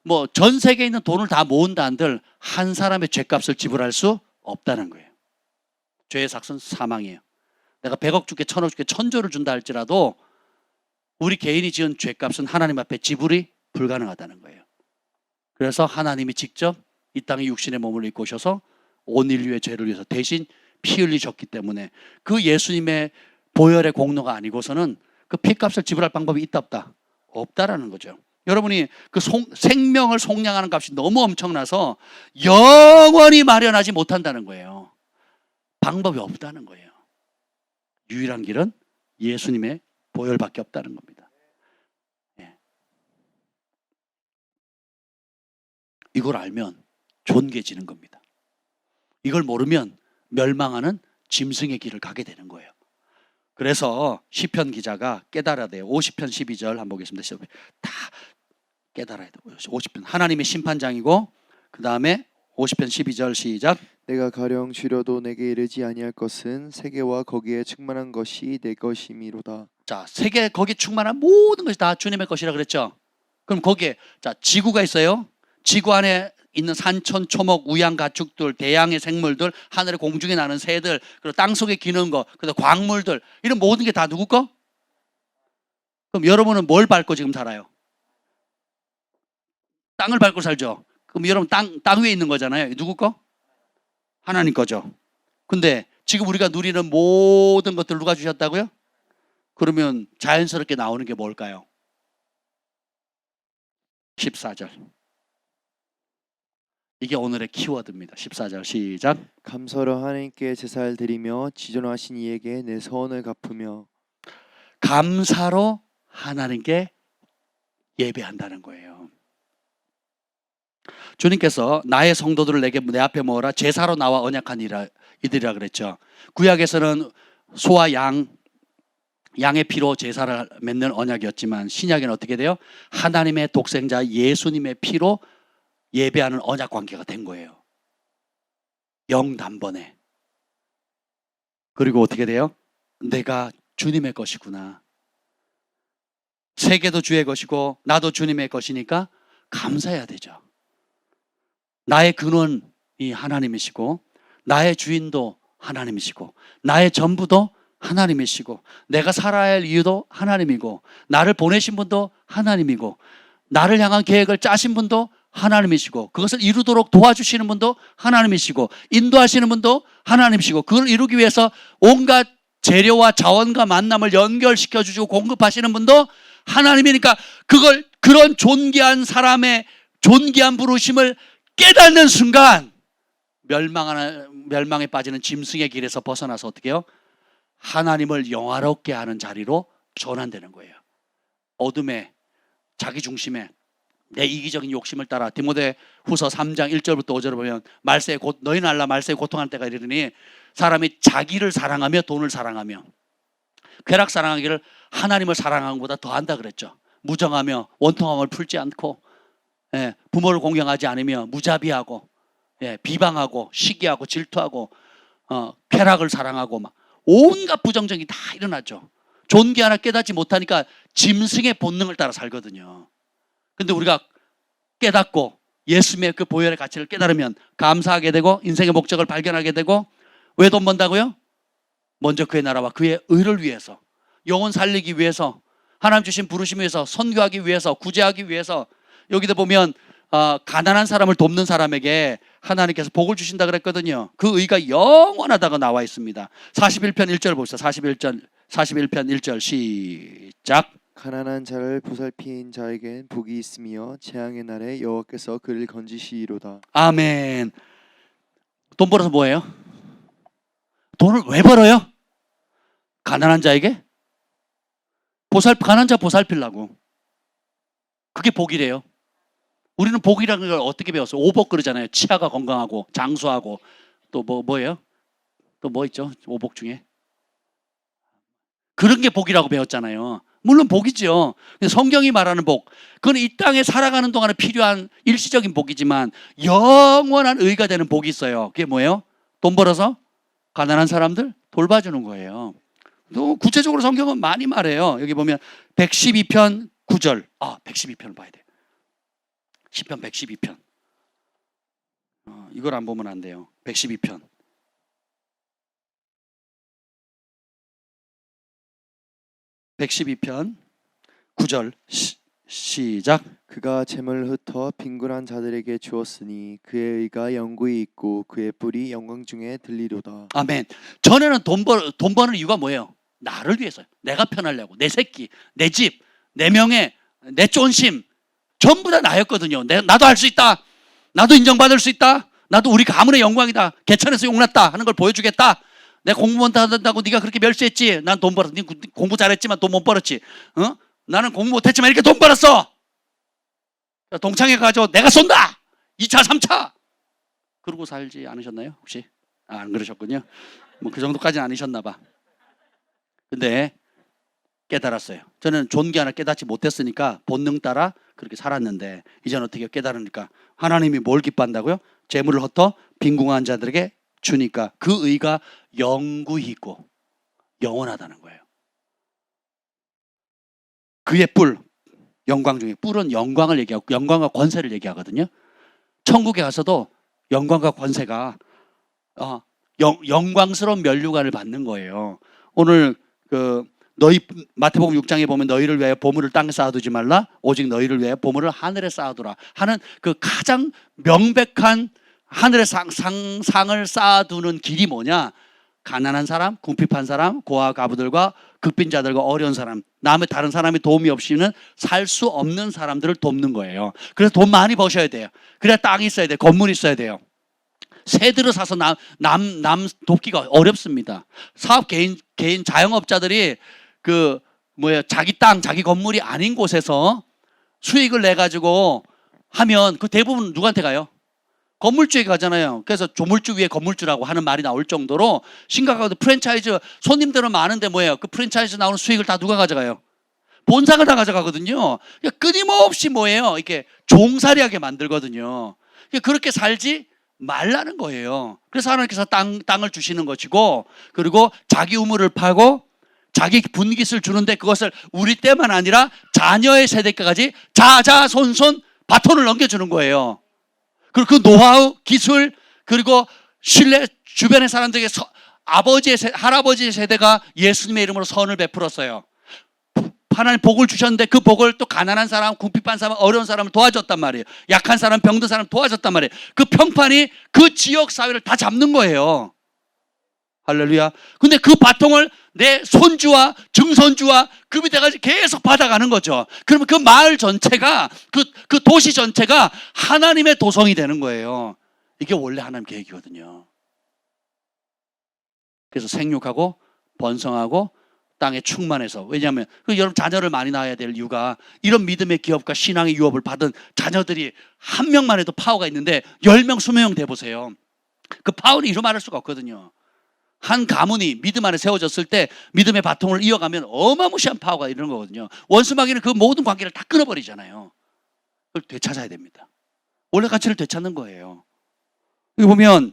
뭐 전 세계에 있는 돈을 다 모은다 한들 한 사람의 죄값을 지불할 수 없다는 거예요. 죄의 삭은 사망이에요. 내가 100억 줄게, 1000억 줄게, 1000조를 준다 할지라도 우리 개인이 지은 죄값은 하나님 앞에 지불이 불가능하다는 거예요. 그래서 하나님이 직접 이 땅에 육신의 몸을 입고 오셔서 온 인류의 죄를 위해서 대신 피 흘리셨기 때문에 그 예수님의 보혈의 공로가 아니고서는 그 피값을 지불할 방법이 있다 없다? 없다라는 거죠. 여러분이 그 생명을 속량하는 값이 너무 엄청나서 영원히 마련하지 못한다는 거예요. 방법이 없다는 거예요. 유일한 길은 예수님의 보혈밖에 없다는 겁니다. 예. 이걸 알면 존귀해지는 겁니다. 이걸 모르면 멸망하는 짐승의 길을 가게 되는 거예요. 그래서 시편 기자가 깨달아야 돼요. 50편 12절 한번 보겠습니다. 다 깨달아야 돼요. 50편 하나님의 심판장이고 그 다음에 50편 12절 시작. 내가 가령 줄여도 내게 이르지 아니할 것은 세계와 거기에 충만한 것이 내 것이미로다. 자, 세계 거기에 충만한 모든 것이 다 주님의 것이라 그랬죠. 그럼 거기에 자 지구가 있어요. 지구 안에 있는 산천, 초목, 우양, 가축들, 대양의 생물들, 하늘의 공중에 나는 새들, 그리고 땅 속에 기는 거, 그리고 광물들 이런 모든 게 다 누구 거? 그럼 여러분은 뭘 밟고 지금 살아요? 땅을 밟고 살죠. 그럼 여러분 땅 위에 있는 거잖아요. 누구 거? 하나님 거죠. 근데 지금 우리가 누리는 모든 것들 누가 주셨다고요? 그러면 자연스럽게 나오는 게 뭘까요? 14절. 이게 오늘의 키워드입니다. 14절 시작. 감사로 하나님께 제사를 드리며 지존하신 이에게 내 서원을 갚으며. 감사로 하나님께 예배한다는 거예요. 주님께서 나의 성도들을 내 앞에 모으라 제사로 나와 언약한 이들이라 그랬죠. 구약에서는 소와 양의 피로 제사를 맺는 언약이었지만 신약에는 어떻게 돼요? 하나님의 독생자 예수님의 피로 예배하는 언약 관계가 된 거예요. 영단번에. 그리고 어떻게 돼요? 내가 주님의 것이구나. 세계도 주의 것이고 나도 주님의 것이니까 감사해야 되죠. 나의 근원이 하나님이시고 나의 주인도 하나님이시고 나의 전부도 하나님이시고 내가 살아야 할 이유도 하나님이고 나를 보내신 분도 하나님이고 나를 향한 계획을 짜신 분도 하나님이시고 그것을 이루도록 도와주시는 분도 하나님이시고 인도하시는 분도 하나님이시고 그걸 이루기 위해서 온갖 재료와 자원과 만남을 연결시켜 주시고 공급하시는 분도 하나님이니까 그런 존귀한 사람의 존귀한 부르심을 깨닫는 순간 멸망에 빠지는 짐승의 길에서 벗어나서 어떻게 해요? 하나님을 영화롭게 하는 자리로 전환되는 거예요. 어둠에 자기 중심에 내 이기적인 욕심을 따라 디모데 후서 3장 1절부터 5절을 보면 너희는 알라 말세에 고통할 때가 이르니 사람이 자기를 사랑하며 돈을 사랑하며 쾌락 사랑하기를 하나님을 사랑하는 것보다 더한다 그랬죠. 무정하며 원통함을 풀지 않고 부모를 공경하지 않으며 무자비하고 비방하고 시기하고 질투하고 쾌락을 사랑하고 막 온갖 부정적이 다 일어나죠. 존귀 하나 깨닫지 못하니까 짐승의 본능을 따라 살거든요. 근데 우리가 깨닫고 예수님의 그 보혈의 가치를 깨달으면 감사하게 되고 인생의 목적을 발견하게 되고 왜 돈 번다고요? 먼저 그의 나라와 그의 의를 위해서 영혼 살리기 위해서 하나님 주신 부르심 위해서 선교하기 위해서 구제하기 위해서 여기다 보면 가난한 사람을 돕는 사람에게 하나님께서 복을 주신다 그랬거든요. 그 의가 영원하다고 나와 있습니다. 41편 1절 봅시다. 41편 1절 시작. 가난한 자를 보살피는 자에겐 복이 있으며 재앙의 날에 여호와께서 그를 건지시리로다. 아멘. 돈 벌어서 뭐예요? 돈을 왜 벌어요? 가난한 자에게? 가난한 자 보살피려고. 그게 복이래요. 우리는 복이라는 걸 어떻게 배웠어요? 오복 그러잖아요. 치아가 건강하고 장수하고 또 뭐예요? 또 뭐 있죠? 오복 중에 그런 게 복이라고 배웠잖아요. 물론 복이죠. 성경이 말하는 복, 그건 이 땅에 살아가는 동안에 필요한 일시적인 복이지만 영원한 의가 되는 복이 있어요. 그게 뭐예요? 돈 벌어서 가난한 사람들 돌봐주는 거예요. 또 구체적으로 성경은 많이 말해요. 여기 보면 112편 9절. 112편을 봐야 돼요. 시편 112편. 이걸 안 보면 안 돼요. 112편. 112편 9절 시작. 그가 재물을 흩어 빈곤한 자들에게 주었으니 그의 의가 영구히 있고 그의 뿔이 영광 중에 들리로다. 아멘. 전에는 돈 버는 이유가 뭐예요? 나를 위해서요. 내가 편하려고. 내 새끼, 내 집, 내 명예, 내 쫀심 전부 다 나였거든요. 나도 할 수 있다. 나도 인정받을 수 있다. 나도 우리 가문의 영광이다. 개천에서 용났다 하는 걸 보여주겠다. 내가 공무원 다 한다고 네가 그렇게 멸시했지. 난 돈 벌었어. 네 공부 잘했지만 돈 못 벌었지. 나는 공부 못했지만 이렇게 돈 벌었어. 동창회 가지고 내가 쏜다. 2차, 3차. 그러고 살지 않으셨나요? 혹시? 안 그러셨군요. 뭐 그 정도까지는 아니셨나 봐. 근데 깨달았어요. 저는 존귀하나 깨닫지 못했으니까 본능 따라 그렇게 살았는데 이제는 어떻게 깨달으니까 하나님이 뭘 기뻐한다고요? 재물을 흩어 빈궁한 자들에게 주니까 그 의가 영구히 있고 영원하다는 거예요. 그의 뿔, 영광 중에 뿔은 영광을 얘기하고 영광과 권세를 얘기하거든요. 천국에 가서도 영광과 권세가 영광스러운 면류관을 받는 거예요. 오늘 너희 마태복음 6장에 보면 너희를 위하여 보물을 땅에 쌓아두지 말라 오직 너희를 위하여 보물을 하늘에 쌓아두라 하는 그 가장 명백한 하늘의 상을 쌓아두는 길이 뭐냐? 가난한 사람, 궁핍한 사람, 고아 가부들과 극빈자들과 어려운 사람, 다른 사람이 도움이 없이는 살 수 없는 사람들을 돕는 거예요. 그래서 돈 많이 버셔야 돼요. 그래야 땅이 있어야 돼요. 건물이 있어야 돼요. 새들을 사서 남 돕기가 어렵습니다. 개인 자영업자들이 자기 땅, 자기 건물이 아닌 곳에서 수익을 내 가지고 하면 그 대부분 누구한테 가요? 건물주에 가잖아요. 그래서 조물주 위에 건물주라고 하는 말이 나올 정도로 심각하거든요. 프랜차이즈 손님들은 많은데 뭐예요? 그 프랜차이즈 나오는 수익을 다 누가 가져가요? 본사가 다 가져가거든요. 끊임없이 뭐예요? 이렇게 종살이하게 만들거든요. 그렇게 살지 말라는 거예요. 그래서 하나님께서 땅을 주시는 것이고, 그리고 자기 우물을 파고 자기 분깃을 주는데 그것을 우리 때만 아니라 자녀의 세대까지 자자손손 바톤을 넘겨주는 거예요. 그리고 그 노하우, 기술, 그리고 신뢰, 주변의 사람들에게 할아버지의 세대가 예수님의 이름으로 선을 베풀었어요. 하나님 복을 주셨는데 그 복을 또 가난한 사람, 궁핍한 사람, 어려운 사람을 도와줬단 말이에요. 약한 사람, 병든 사람 도와줬단 말이에요. 그 평판이 그 지역 사회를 다 잡는 거예요. 할렐루야. 근데 그 바통을 내 손주와 증손주와 그 밑에까지 계속 받아가는 거죠. 그러면 그 마을 전체가 그 도시 전체가 하나님의 도성이 되는 거예요. 이게 원래 하나님 계획이거든요. 그래서 생육하고 번성하고 땅에 충만해서, 왜냐하면 여러분 자녀를 많이 낳아야 될 이유가 이런 믿음의 기업과 신앙의 유업을 받은 자녀들이 한 명만 해도 파워가 있는데 10명, 20명 돼보세요. 그 파워는 이루 말할 수가 없거든요. 한 가문이 믿음 안에 세워졌을 때 믿음의 바통을 이어가면 어마무시한 파워가 이러는 거거든요. 원수마귀는 그 모든 관계를 다 끊어버리잖아요. 그걸 되찾아야 됩니다. 원래 가치를 되찾는 거예요. 여기 보면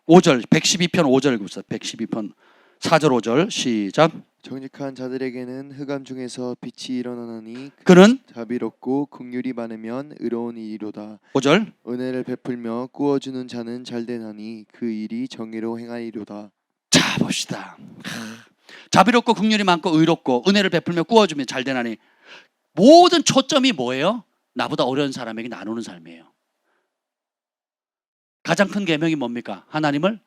5절 112편 5절 읽읍시다. 112편 4절 5절 시작. 정직한 자들에게는 흑암 중에서 빛이 일어나니 그는 자비롭고 긍휼이 많으면 의로운 일이로다. 5절 은혜를 베풀며 꾸어주는 자는 잘되나니 그 일이 정의로 행하리로다. 자 봅시다. 자비롭고 긍휼이 많고 의롭고 은혜를 베풀며 꾸어주면 잘되나니, 모든 초점이 뭐예요? 나보다 어려운 사람에게 나누는 삶이에요. 가장 큰 계명이 뭡니까? 하나님을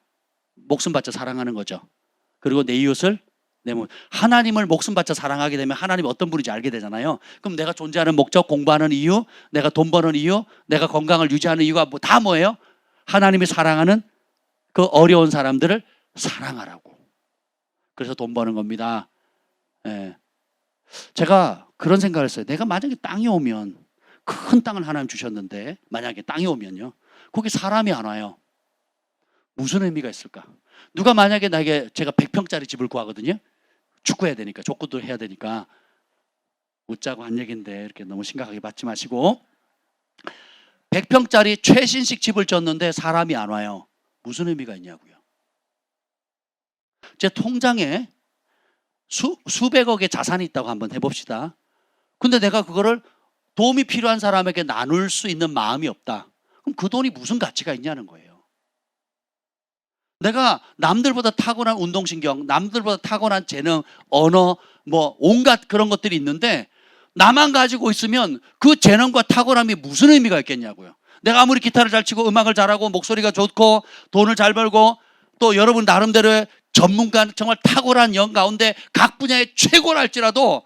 목숨 바쳐 사랑하는 거죠. 그리고 내 이웃을 하나님을 목숨 바쳐 사랑하게 되면 하나님이 어떤 분인지 알게 되잖아요. 그럼 내가 존재하는 목적, 공부하는 이유, 내가 돈 버는 이유, 내가 건강을 유지하는 이유가 다 뭐예요? 하나님이 사랑하는 그 어려운 사람들을 사랑하라고. 그래서 돈 버는 겁니다. 예. 제가 그런 생각을 했어요. 내가 만약에 땅이 오면, 큰 땅을 하나님 주셨는데 만약에 땅이 오면요, 거기 사람이 안 와요. 무슨 의미가 있을까? 누가 만약에 제가 100평짜리 집을 구하거든요. 축구해야 되니까, 족구도 해야 되니까. 웃자고 한 얘기인데 이렇게 너무 심각하게 받지 마시고, 100평짜리 최신식 집을 졌는데 사람이 안 와요. 무슨 의미가 있냐고요. 제 통장에 수백억의 자산이 있다고 한번 해봅시다. 근데 내가 그거를 도움이 필요한 사람에게 나눌 수 있는 마음이 없다. 그럼 그 돈이 무슨 가치가 있냐는 거예요. 내가 남들보다 타고난 운동신경, 남들보다 타고난 재능, 언어, 온갖 그런 것들이 있는데 나만 가지고 있으면 그 재능과 탁월함이 무슨 의미가 있겠냐고요. 내가 아무리 기타를 잘 치고 음악을 잘하고 목소리가 좋고 돈을 잘 벌고 또 여러분 나름대로의 전문가 정말 탁월한 영 가운데 각 분야의 최고랄지라도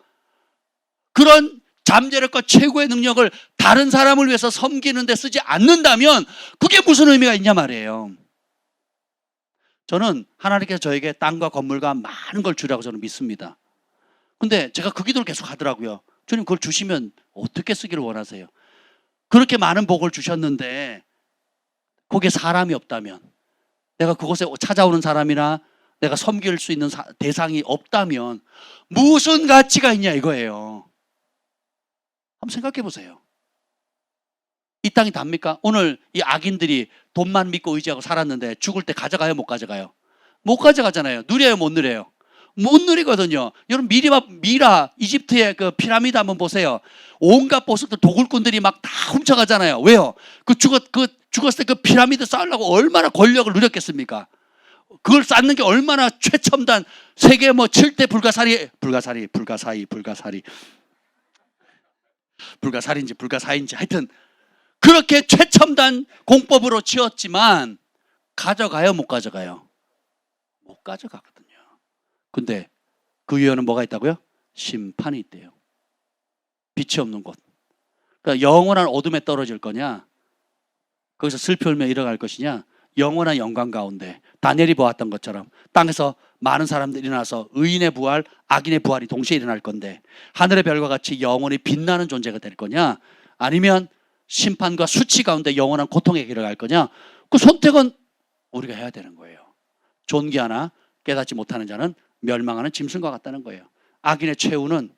그런 잠재력과 최고의 능력을 다른 사람을 위해서 섬기는 데 쓰지 않는다면 그게 무슨 의미가 있냐 말이에요. 저는 하나님께서 저에게 땅과 건물과 많은 걸 주라고 저는 믿습니다. 근데 제가 그 기도를 계속 하더라고요. 주님 그걸 주시면 어떻게 쓰기를 원하세요? 그렇게 많은 복을 주셨는데 거기에 사람이 없다면, 내가 그곳에 찾아오는 사람이나 내가 섬길 수 있는 대상이 없다면 무슨 가치가 있냐 이거예요. 한번 생각해 보세요. 이 땅이 답니까? 오늘 이 악인들이 돈만 믿고 의지하고 살았는데 죽을 때 가져가요? 못 가져가요? 못 가져가잖아요. 누려요? 못 누려요? 못 누리거든요. 여러분 미라 이집트의 그 피라미드 한번 보세요. 온갖 보석들 도굴꾼들이 막 다 훔쳐가잖아요. 왜요? 죽었을 때 그 피라미드 쌓으려고 얼마나 권력을 누렸겠습니까? 그걸 쌓는 게 얼마나 최첨단 세계 뭐 7대 불가사리인지 하여튼 그렇게 최첨단 공법으로 지었지만 가져가요? 못 가져가요? 못 가져가거든요. 근데 그 위에는 뭐가 있다고요? 심판이 있대요. 빛이 없는 곳. 그러니까 영원한 어둠에 떨어질 거냐? 거기서 슬피 울며 일어갈 것이냐? 영원한 영광 가운데 다니엘이 보았던 것처럼 땅에서 많은 사람들이 일어나서 의인의 부활, 악인의 부활이 동시에 일어날 건데 하늘의 별과 같이 영원히 빛나는 존재가 될 거냐? 아니면 심판과 수치 가운데 영원한 고통에 길어갈 거냐? 그 선택은 우리가 해야 되는 거예요. 존귀하나 깨닫지 못하는 자는 멸망하는 짐승과 같다는 거예요. 악인의 최후는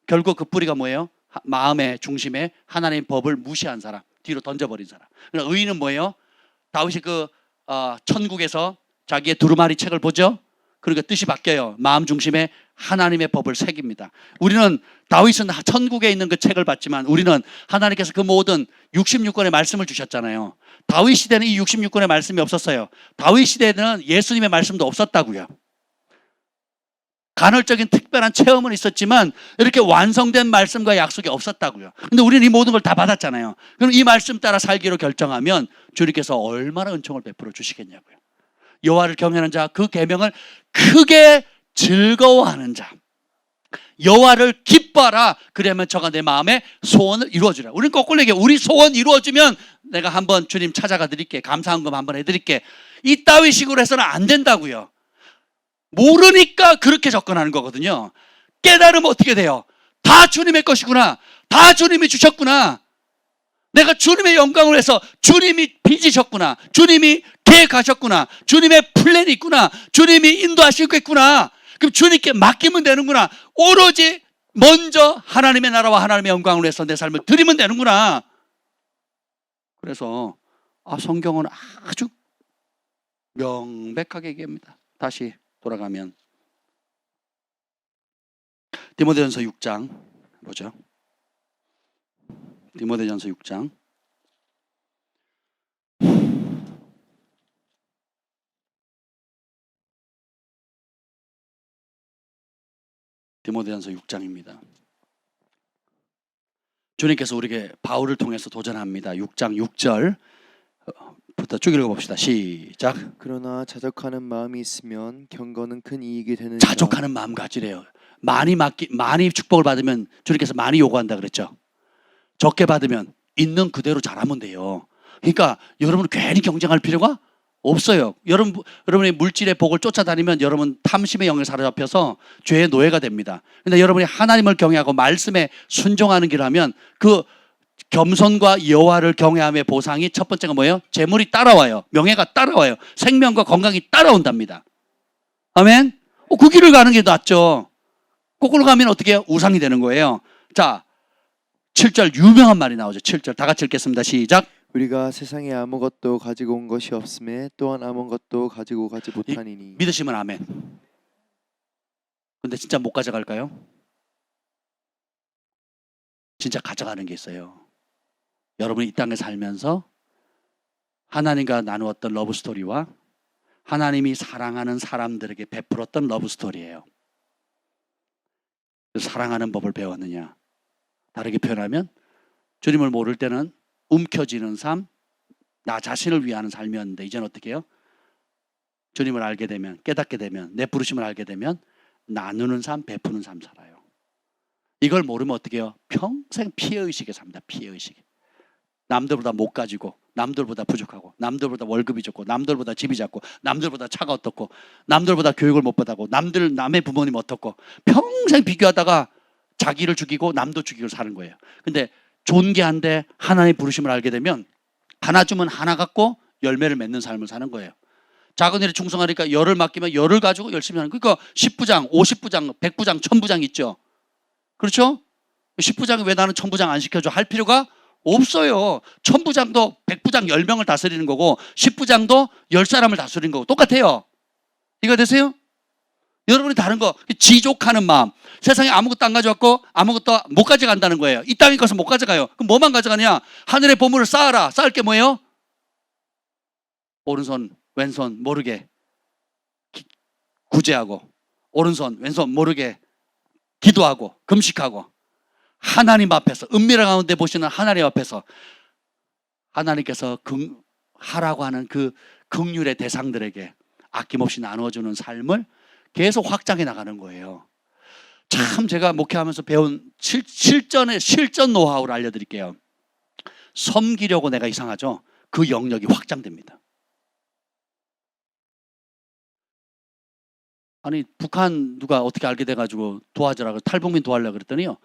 결국 그 뿌리가 뭐예요? 마음의 중심에 하나님의 법을 무시한 사람, 뒤로 던져버린 사람. 그러나 의인은 뭐예요? 다윗이 천국에서 자기의 두루마리 책을 보죠. 그러니까 뜻이 바뀌어요. 마음 중심에 하나님의 법을 새깁니다. 우리는 다윗은 천국에 있는 그 책을 봤지만 우리는 하나님께서 그 모든 66권의 말씀을 주셨잖아요. 다윗 시대는 이 66권의 말씀이 없었어요. 다윗 시대에는 예수님의 말씀도 없었다고요. 간헐적인 특별한 체험은 있었지만 이렇게 완성된 말씀과 약속이 없었다고요. 근데 우리는 이 모든 걸 다 받았잖아요. 그럼 이 말씀 따라 살기로 결정하면 주님께서 얼마나 은총을 베풀어 주시겠냐고요. 여호와를 경외하는 자, 그 계명을 크게 즐거워하는 자, 여호와를 기뻐하라. 그러면 저가 내 마음의 소원을 이루어주라. 우리는 거꾸로 얘기해요. 우리 소원 이루어주면 내가 한번 주님 찾아가 드릴게, 감사한금 한번 해드릴게. 이따위 식으로 해서는 안 된다고요. 모르니까 그렇게 접근하는 거거든요. 깨달으면 어떻게 돼요? 다 주님의 것이구나. 다 주님이 주셨구나. 내가 주님의 영광을 위해서 주님이 빚으셨구나. 주님이 계획하셨구나. 주님의 플랜이 있구나. 주님이 인도하시겠구나. 그럼 주님께 맡기면 되는구나. 오로지 먼저 하나님의 나라와 하나님의 영광을 위해서 내 삶을 드리면 되는구나. 그래서 성경은 아주 명백하게 얘기합니다. 다시 돌아가면 디모데전서 6장 보죠. 디모데전서 6장 디모데전서 6장입니다. 주님께서 우리에게 바울을 통해서 도전합니다. 6장 6절부터 쭉 읽어봅시다. 시작. 그러나 자족하는 마음이 있으면 경건은 큰 이익이 되느니라. 자족하는 마음 가지래요. 많이 축복을 받으면 주님께서 많이 요구한다 그랬죠. 적게 받으면 있는 그대로 잘하면 돼요. 그러니까 여러분은 괜히 경쟁할 필요가 없어요. 여러분이 물질의 복을 쫓아다니면 여러분 탐심의 영에 사로잡혀서 죄의 노예가 됩니다. 근데 여러분이 하나님을 경외하고 말씀에 순종하는 길하면 그 겸손과 여호와를 경외함의 보상이 첫 번째가 뭐예요? 재물이 따라와요. 명예가 따라와요. 생명과 건강이 따라온답니다. 아멘? 그 길을 가는 게 낫죠. 거꾸로 가면 어떻게 해요? 우상이 되는 거예요. 자, 7절 유명한 말이 나오죠. 7절 다 같이 읽겠습니다. 시작. 우리가 세상에 아무것도 가지고 온 것이 없음에 또한 아무것도 가지고 가지 못하니니. 믿으시면 아멘. 근데 진짜 못 가져갈까요? 진짜 가져가는 게 있어요. 여러분이 이 땅에 살면서 하나님과 나누었던 러브 스토리와 하나님이 사랑하는 사람들에게 베풀었던 러브 스토리예요. 사랑하는 법을 배웠느냐? 다르게 표현하면 주님을 모를 때는 움켜쥐는 삶, 나 자신을 위하는 삶이었는데 이제는 어떻게 해요? 주님을 알게 되면, 깨닫게 되면, 내 부르심을 알게 되면 나누는 삶, 베푸는 삶 살아요. 이걸 모르면 어떻게 해요? 평생 피해의식에 삽니다. 피해의식에. 남들보다 못 가지고, 남들보다 부족하고, 남들보다 월급이 적고, 남들보다 집이 작고, 남들보다 차가 어떻고, 남들보다 교육을 못 받았고, 남의 부모님 어떻고, 평생 비교하다가 자기를 죽이고 남도 죽이고 사는 거예요. 근데 존귀한데 하나님의 부르심을 알게 되면 하나 주면 하나 갖고 열매를 맺는 삶을 사는 거예요. 작은 일에 충성하니까 열을 맡기면 열을 가지고 열심히 하는 거예요. 그러니까 10부장, 50부장, 100부장, 1000부장 있죠. 그렇죠? 10부장이 왜 나는 1000부장 안 시켜줘? 할 필요가 없어요. 1000부장도 100부장 10명을 다스리는 거고 10부장도 10사람을 다스리는 거고 똑같아요. 이해가 되세요? 여러분이 다른 거 지족하는 마음. 세상에 아무것도 안 가져왔고 아무것도 못 가져간다는 거예요. 이 땅에 가서 못 가져가요. 그럼 뭐만 가져가냐? 하늘의 보물을 쌓아라. 쌓을 게 뭐예요? 오른손 왼손 모르게 구제하고 오른손 왼손 모르게 기도하고 금식하고 하나님 앞에서 은밀한 가운데 보시는 하나님 앞에서 하나님께서 하라고 하는 그 긍휼의 대상들에게 아낌없이 나눠주는 삶을 계속 확장해 나가는 거예요. 참 제가 목회하면서 배운 실전 노하우를 알려드릴게요. 섬기려고 내가 이상하죠? 그 영역이 확장됩니다. 아니 북한 누가 어떻게 알게 돼가지고 도와주라고 탈북민 도와주려고 그랬더니요.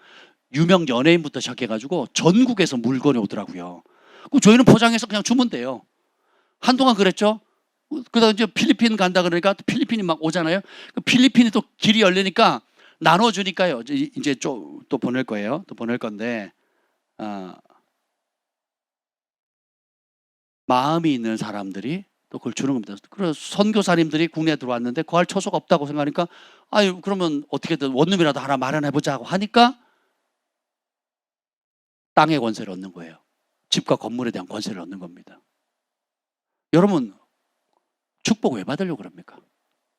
유명 연예인부터 시작해가지고 전국에서 물건이 오더라고요. 그럼 저희는 포장해서 그냥 주면 돼요. 한동안 그랬죠. 그러다 이제 필리핀 간다 그러니까 필리핀이 막 오잖아요. 필리핀이 또 길이 열리니까 나눠주니까요. 이제 또 보낼 거예요. 또 보낼 건데 마음이 있는 사람들이 또 그걸 주는 겁니다. 그래서 선교사님들이 국내에 들어왔는데 구할 처소가 없다고 생각하니까 아유 그러면 어떻게든 원룸이라도 하나 마련해보자고 하니까 땅의 권세를 얻는 거예요. 집과 건물에 대한 권세를 얻는 겁니다. 여러분 축복 왜 받으려고 그럽니까?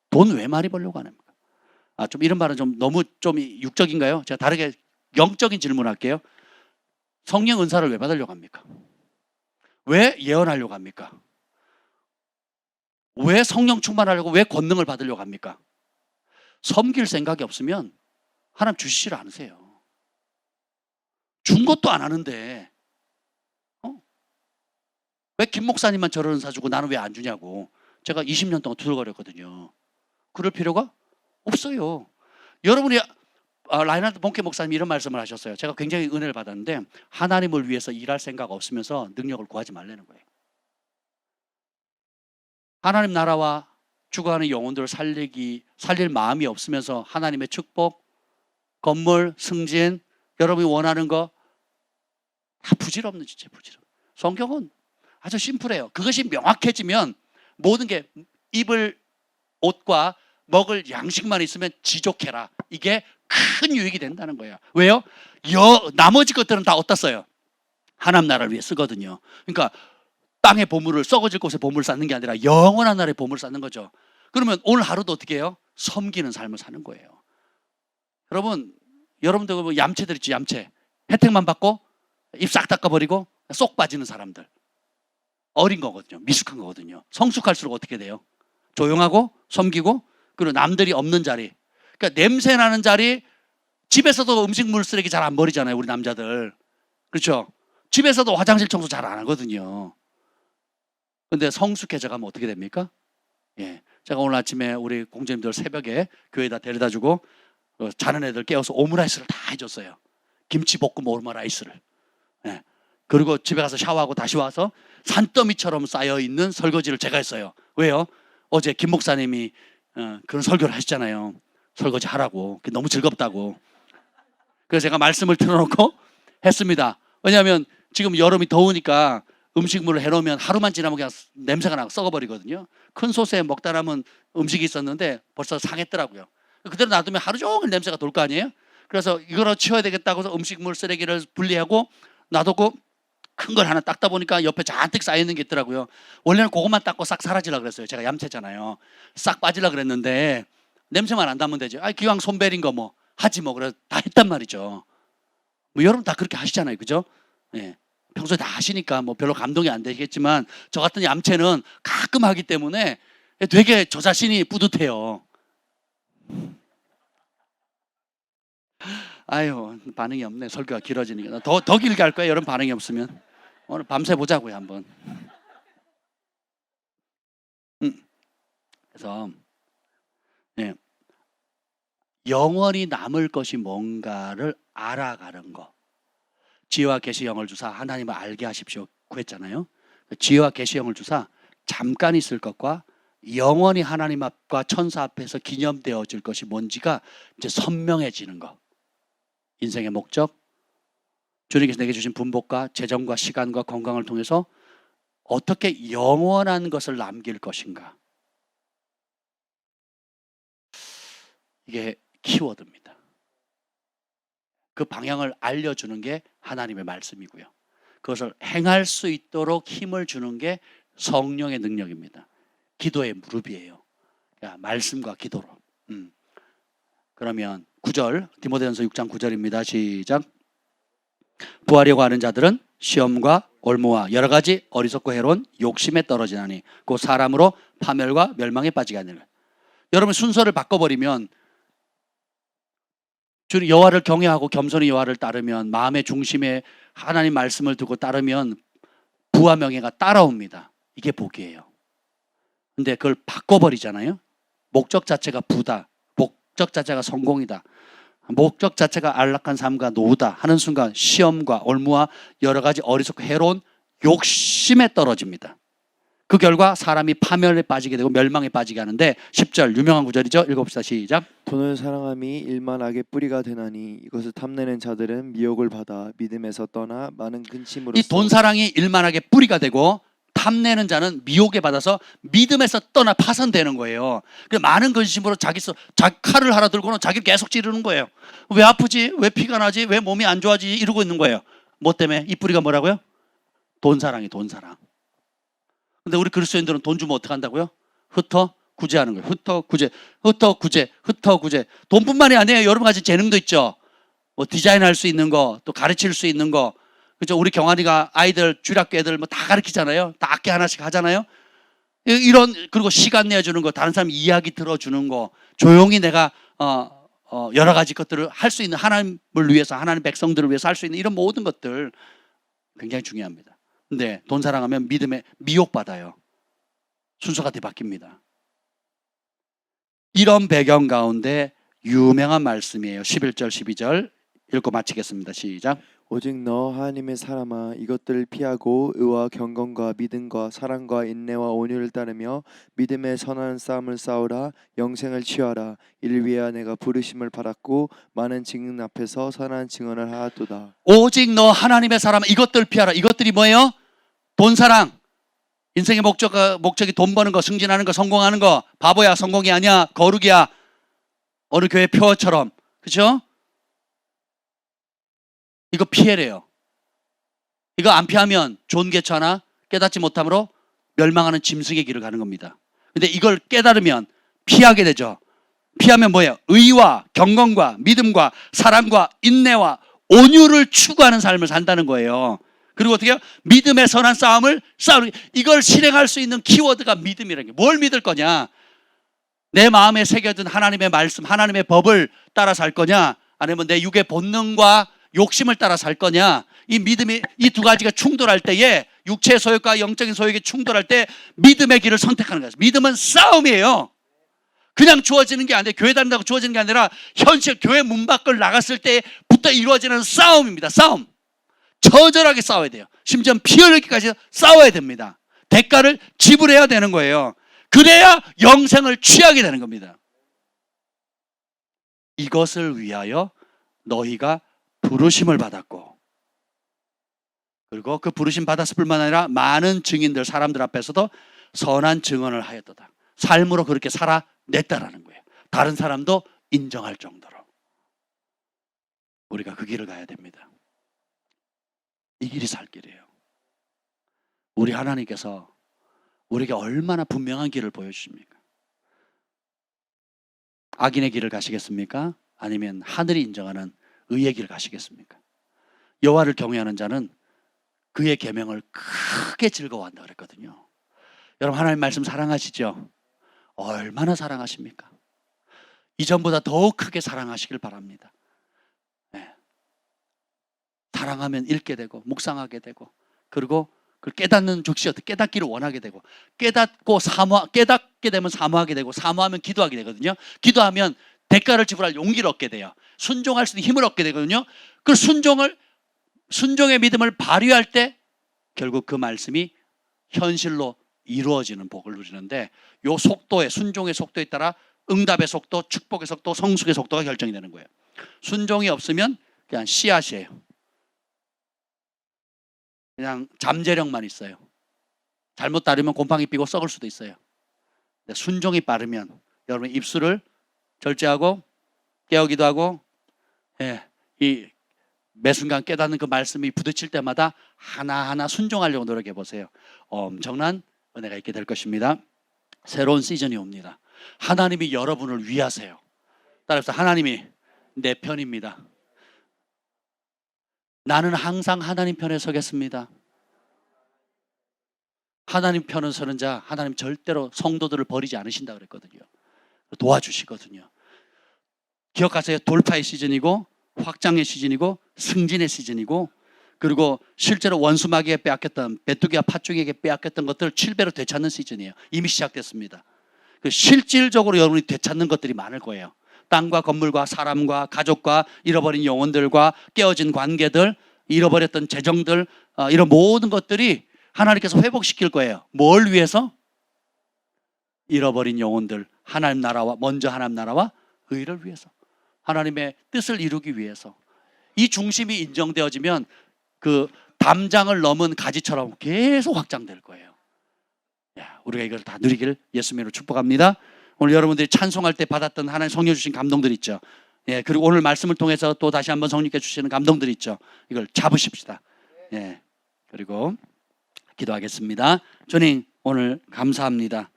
돈 왜 많이 벌려고 합니까? 좀 이런 말은 좀 너무 좀 육적인가요? 제가 다르게 영적인 질문할게요. 성령 은사를 왜 받으려고 합니까? 왜 예언하려고 합니까? 왜 성령 충만하려고 왜 권능을 받으려고 합니까? 섬길 생각이 없으면 하나님 주시지를 않으세요. 준 것도 안 하는데 왜 김 목사님만 저런 은사 주고 나는 왜 안 주냐고. 제가 20년 동안 두들거렸거든요. 그럴 필요가 없어요. 여러분이 라이나드 본케 목사님이 이런 말씀을 하셨어요. 제가 굉장히 은혜를 받았는데 하나님을 위해서 일할 생각 없으면서 능력을 구하지 말라는 거예요. 하나님 나라와 죽어가는 영혼들을 살릴 마음이 없으면서 하나님의 축복, 건물, 승진, 여러분이 원하는 거 다 부질없는 짓이에요. 부질없는. 성경은 아주 심플해요. 그것이 명확해지면 모든 게 입을 옷과 먹을 양식만 있으면 지족해라. 이게 큰 유익이 된다는 거예요. 왜요? 나머지 것들은 다 어디다 써요? 하나님 나라를 위해 쓰거든요. 그러니까 땅의 보물을 썩어질 곳에 보물을 쌓는 게 아니라 영원한 나라의 보물을 쌓는 거죠. 그러면 오늘 하루도 어떻게 해요? 섬기는 삶을 사는 거예요. 여러분들 뭐 얌체들 있지, 얌체. 혜택만 받고 입 싹 닦아버리고 쏙 빠지는 사람들. 어린 거거든요. 미숙한 거거든요. 성숙할수록 어떻게 돼요? 조용하고 섬기고 그리고 남들이 없는 자리. 그러니까 냄새 나는 자리. 집에서도 음식물 쓰레기 잘 안 버리잖아요. 우리 남자들. 그렇죠? 집에서도 화장실 청소 잘 안 하거든요. 근데 성숙해져 가면 어떻게 됩니까? 예. 제가 오늘 아침에 우리 공주님들 새벽에 교회에다 데려다 주고 자는 애들 깨워서 오므라이스를 다 해줬어요. 김치볶음 오므라이스를. 예. 그리고 집에 가서 샤워하고 다시 와서 산더미처럼 쌓여있는 설거지를 제가 했어요. 왜요? 어제 김 목사님이 그런 설교를 하셨잖아요. 설거지 하라고. 그게 너무 즐겁다고. 그래서 제가 말씀을 틀어놓고 했습니다. 왜냐하면 지금 여름이 더우니까 음식물을 해놓으면 하루만 지나면 그냥 냄새가 나고 썩어버리거든요. 큰 솥에 먹다 남은 음식이 있었는데 벌써 상했더라고요. 그대로 놔두면 하루 종일 냄새가 돌 거 아니에요? 그래서 이거로 치워야 되겠다고 해서 음식물 쓰레기를 분리하고 놔두고 큰 걸 하나 닦다 보니까 옆에 잔뜩 쌓여있는 게 있더라고요. 원래는 그것만 닦고 싹 사라지려고 그랬어요. 제가 얌체잖아요. 싹 빠지려고 그랬는데 냄새만 안 나면 되죠. 기왕 손배린 거 뭐 하지 뭐. 그래서 다 했단 말이죠. 뭐 여러분 다 그렇게 하시잖아요, 그죠? 예. 평소에 다 하시니까 뭐 별로 감동이 안 되시겠지만 저 같은 얌체는 가끔 하기 때문에 되게 저 자신이 뿌듯해요. 아유, 반응이 없네. 설교가 길어지니까. 더 길게 할 거예요, 여러분 반응이 없으면. 오늘 밤새 보자고요, 한번. 그래서 예, 영원히 남을 것이 뭔가를 알아가는 거. 지혜와 계시 영을 주사 하나님을 알게 하십시오 구했잖아요. 지혜와 계시 영을 주사 잠깐 있을 것과 영원히 하나님 앞과 천사 앞에서 기념되어질 것이 뭔지가 이제 선명해지는 거. 인생의 목적, 주님께서 내게 주신 분복과 재정과 시간과 건강을 통해서 어떻게 영원한 것을 남길 것인가. 이게 키워드입니다. 그 방향을 알려주는 게 하나님의 말씀이고요. 그것을 행할 수 있도록 힘을 주는 게 성령의 능력입니다. 기도의 무릎이에요. 그러니까 말씀과 기도로. 그러면 9절, 디모데전서 6장 9절입니다. 시작. 부하려고 하는 자들은 시험과 올무와 여러 가지 어리석고 해로운 욕심에 떨어지나니 그 사람으로 파멸과 멸망에 빠지게 하느니라. 여러분 순서를 바꿔버리면 주님 여호와를 경외하고 겸손히 여호와를 따르면 마음의 중심에 하나님 말씀을 두고 따르면 부와 명예가 따라옵니다. 이게 복이에요. 근데 그걸 바꿔버리잖아요. 목적 자체가 부다. 목적 자체가 성공이다. 목적 자체가 안락한 삶과 노후다 하는 순간 시험과 올무와 여러 가지 어리석고 해로운 욕심에 떨어집니다. 그 결과 사람이 파멸에 빠지게 되고 멸망에 빠지게 하는데 10절 유명한 구절이죠. 읽어봅시다. 시작. 돈을 사랑함이 일만 악의 뿌리가 되나니 이것을 탐내는 자들은 미혹을 받아 믿음에서 떠나 많은 근심으로써 이 돈 사랑이 일만하게 뿌리가 되고 탐내는 자는 미혹에 받아서 믿음에서 떠나 파산되는 거예요. 그래서 많은 근심으로 자기 칼을 하나 들고는 자기를 계속 찌르는 거예요. 왜 아프지? 왜 피가 나지? 왜 몸이 안 좋아지지? 이러고 있는 거예요. 뭐 때문에? 이 뿌리가 뭐라고요? 돈 사랑이 돈 사랑. 근데 우리 그리스도인들은 돈 주면 어떻게 한다고요? 흩어 구제하는 거예요. 흩어 구제, 흩어 구제, 흩어 구제. 돈뿐만이 아니에요. 여러 가지 재능도 있죠. 뭐 디자인할 수 있는 거, 또 가르칠 수 있는 거. 그죠? 우리 경환이가 아이들 주일학교 애들 뭐 다 가르치잖아요. 다 악기 하나씩 하잖아요. 이런 그리고 시간 내주는 거, 다른 사람 이야기 들어주는 거, 조용히 내가 여러 가지 것들을 할 수 있는 하나님을 위해서 하나님 백성들을 위해서 할 수 있는 이런 모든 것들 굉장히 중요합니다. 근데 돈 사랑하면 믿음에 미혹받아요. 순서가 뒤바뀝니다. 이런 배경 가운데 유명한 말씀이에요. 11절 12절 읽고 마치겠습니다. 시작. 오직 너 하나님의 사람아 이것들을 피하고 의와 경건과 믿음과 사랑과 인내와 온유를 따르며 믿음의 선한 싸움을 싸우라. 영생을 취하라. 이를 위하여 내가 부르심을 받았고 많은 증인 앞에서 선한 증언을 하였도다. 오직 너 하나님의 사람아 이것들 피하라. 이것들이 뭐예요? 돈 사랑. 인생의 목적이 돈 버는 거, 승진하는 거, 성공하는 거. 바보야, 성공이 아니야. 거룩이야. 어느 교회 표어처럼. 그렇죠? 이거 피해래요. 이거 안 피하면 좋은 개처 하나 깨닫지 못함으로 멸망하는 짐승의 길을 가는 겁니다. 근데 이걸 깨달으면 피하게 되죠. 피하면 뭐예요? 의와 경건과 믿음과 사랑과 인내와 온유를 추구하는 삶을 산다는 거예요. 그리고 어떻게 해요? 믿음의 선한 싸움을 싸우는, 이걸 실행할 수 있는 키워드가 믿음이라는 게, 뭘 믿을 거냐? 내 마음에 새겨진 하나님의 말씀, 하나님의 법을 따라 살 거냐? 아니면 내 육의 본능과 욕심을 따라 살 거냐? 이 믿음이, 이 두 가지가 충돌할 때에, 육체의 소욕과 영적인 소욕이 충돌할 때 믿음의 길을 선택하는 거예요. 믿음은 싸움이에요. 그냥 주어지는 게 아니라, 교회 다닌다고 주어지는 게 아니라 현실 교회 문 밖을 나갔을 때부터 이루어지는 싸움입니다. 싸움. 처절하게 싸워야 돼요. 심지어 피 흘리기까지 싸워야 됩니다. 대가를 지불해야 되는 거예요. 그래야 영생을 취하게 되는 겁니다. 이것을 위하여 너희가 부르심을 받았고, 그리고 그 부르심 받았을 뿐만 아니라 많은 증인들, 사람들 앞에서도 선한 증언을 하였도다. 삶으로 그렇게 살아냈다라는 거예요. 다른 사람도 인정할 정도로. 우리가 그 길을 가야 됩니다. 이 길이 살 길이에요. 우리 하나님께서 우리에게 얼마나 분명한 길을 보여주십니까? 악인의 길을 가시겠습니까? 아니면 하늘이 인정하는 의의 길을 가시겠습니까? 여호와를 경외하는 자는 그의 계명을 크게 즐거워한다 그랬거든요. 여러분 하나님 말씀 사랑하시죠? 얼마나 사랑하십니까? 이전보다 더욱 크게 사랑하시길 바랍니다. 네. 사랑하면 읽게 되고 묵상하게 되고 그리고 그 깨닫는 즉시 깨닫기를 원하게 되고 깨닫게 되면 사모하게 되고 사모하면 기도하게 되거든요. 기도하면 대가를 지불할 용기를 얻게 돼요. 순종할 수 있는 힘을 얻게 되거든요. 그 순종의 믿음을 발휘할 때 결국 그 말씀이 현실로 이루어지는 복을 누리는데 요 속도에 순종의 속도에 따라 응답의 속도, 축복의 속도, 성숙의 속도가 결정이 되는 거예요. 순종이 없으면 그냥 씨앗이에요. 그냥 잠재력만 있어요. 잘못 따르면 곰팡이 피고 썩을 수도 있어요. 근데 순종이 빠르면 여러분 입술을 절제하고 깨우기도 하고 이 매 순간 깨닫는 그 말씀이 부딪힐 때마다 하나하나 순종하려고 노력해 보세요. 엄청난 은혜가 있게 될 것입니다. 새로운 시즌이 옵니다. 하나님이 여러분을 위하세요. 따라서 하나님이 내 편입니다. 나는 항상 하나님 편에 서겠습니다. 하나님 편에 서는 자 하나님 절대로 성도들을 버리지 않으신다 그랬거든요. 도와주시거든요. 기억하세요. 돌파의 시즌이고 확장의 시즌이고 승진의 시즌이고 그리고 실제로 원수 마귀에 빼앗겼던 메뚜기와 팥죽에게 빼앗겼던 것들을 7배로 되찾는 시즌이에요. 이미 시작됐습니다. 실질적으로 여러분이 되찾는 것들이 많을 거예요. 땅과 건물과 사람과 가족과 잃어버린 영혼들과 깨어진 관계들, 잃어버렸던 재정들, 이런 모든 것들이 하나님께서 회복시킬 거예요. 뭘 위해서? 잃어버린 영혼들, 하나님 나라와 먼저 하나님 나라와 의를 위해서, 하나님의 뜻을 이루기 위해서. 이 중심이 인정되어지면 그 담장을 넘은 가지처럼 계속 확장될 거예요. 우리가 이걸 다 누리기를 예수님으로 축복합니다. 오늘 여러분들이 찬송할 때 받았던 하나님 성령 주신 감동들 있죠. 그리고 오늘 말씀을 통해서 또 다시 한번 성령께 주시는 감동들 있죠. 이걸 잡으십시다. 그리고 기도하겠습니다. 주님 오늘 감사합니다.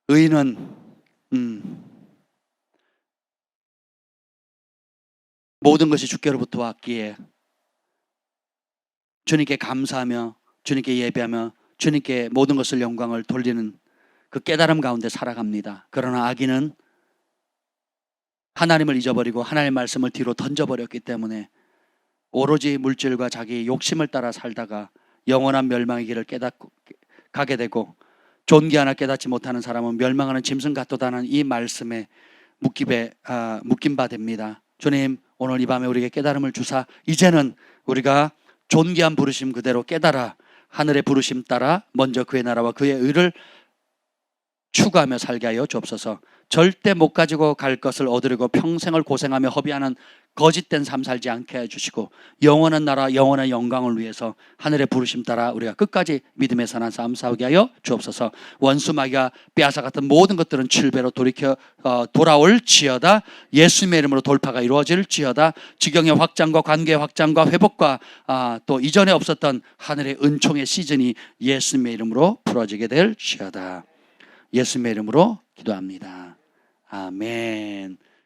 의인은 모든 것이 주께로부터 왔기에 주님께 감사하며 주님께 예배하며 주님께 모든 것을 영광을 돌리는 그 깨달음 가운데 살아갑니다. 그러나 악인은 하나님을 잊어버리고 하나님의 말씀을 뒤로 던져버렸기 때문에 오로지 물질과 자기 욕심을 따라 살다가 영원한 멸망의 길을 가게 되고 존귀 하나 깨닫지 못하는 사람은 멸망하는 짐승 같도다는 이 말씀에 묶임 바 됩니다. 주님 오늘 이 밤에 우리에게 깨달음을 주사 이제는 우리가 존귀한 부르심 그대로 깨달아 하늘의 부르심 따라 먼저 그의 나라와 그의 의를 추구하며 살게 하여 주옵소서. 절대 못 가지고 갈 것을 얻으려고 평생을 고생하며 허비하는 거짓된 삶 살지 않게 해주시고 영원한 나라 영원한 영광을 위해서 하늘의 부르심 따라 우리가 끝까지 믿음의 선한 싸움 싸우게 하여 주옵소서. 원수 마귀가 빼앗아갔던 모든 것들은 7배로 돌아올지어다. 예수님의 이름으로 돌파가 이루어질지어다. 지경의 확장과 관계의 확장과 회복과 또 이전에 없었던 하늘의 은총의 시즌이 예수님의 이름으로 풀어지게 될지어다. 예수님의 이름으로 기도합니다. 아멘.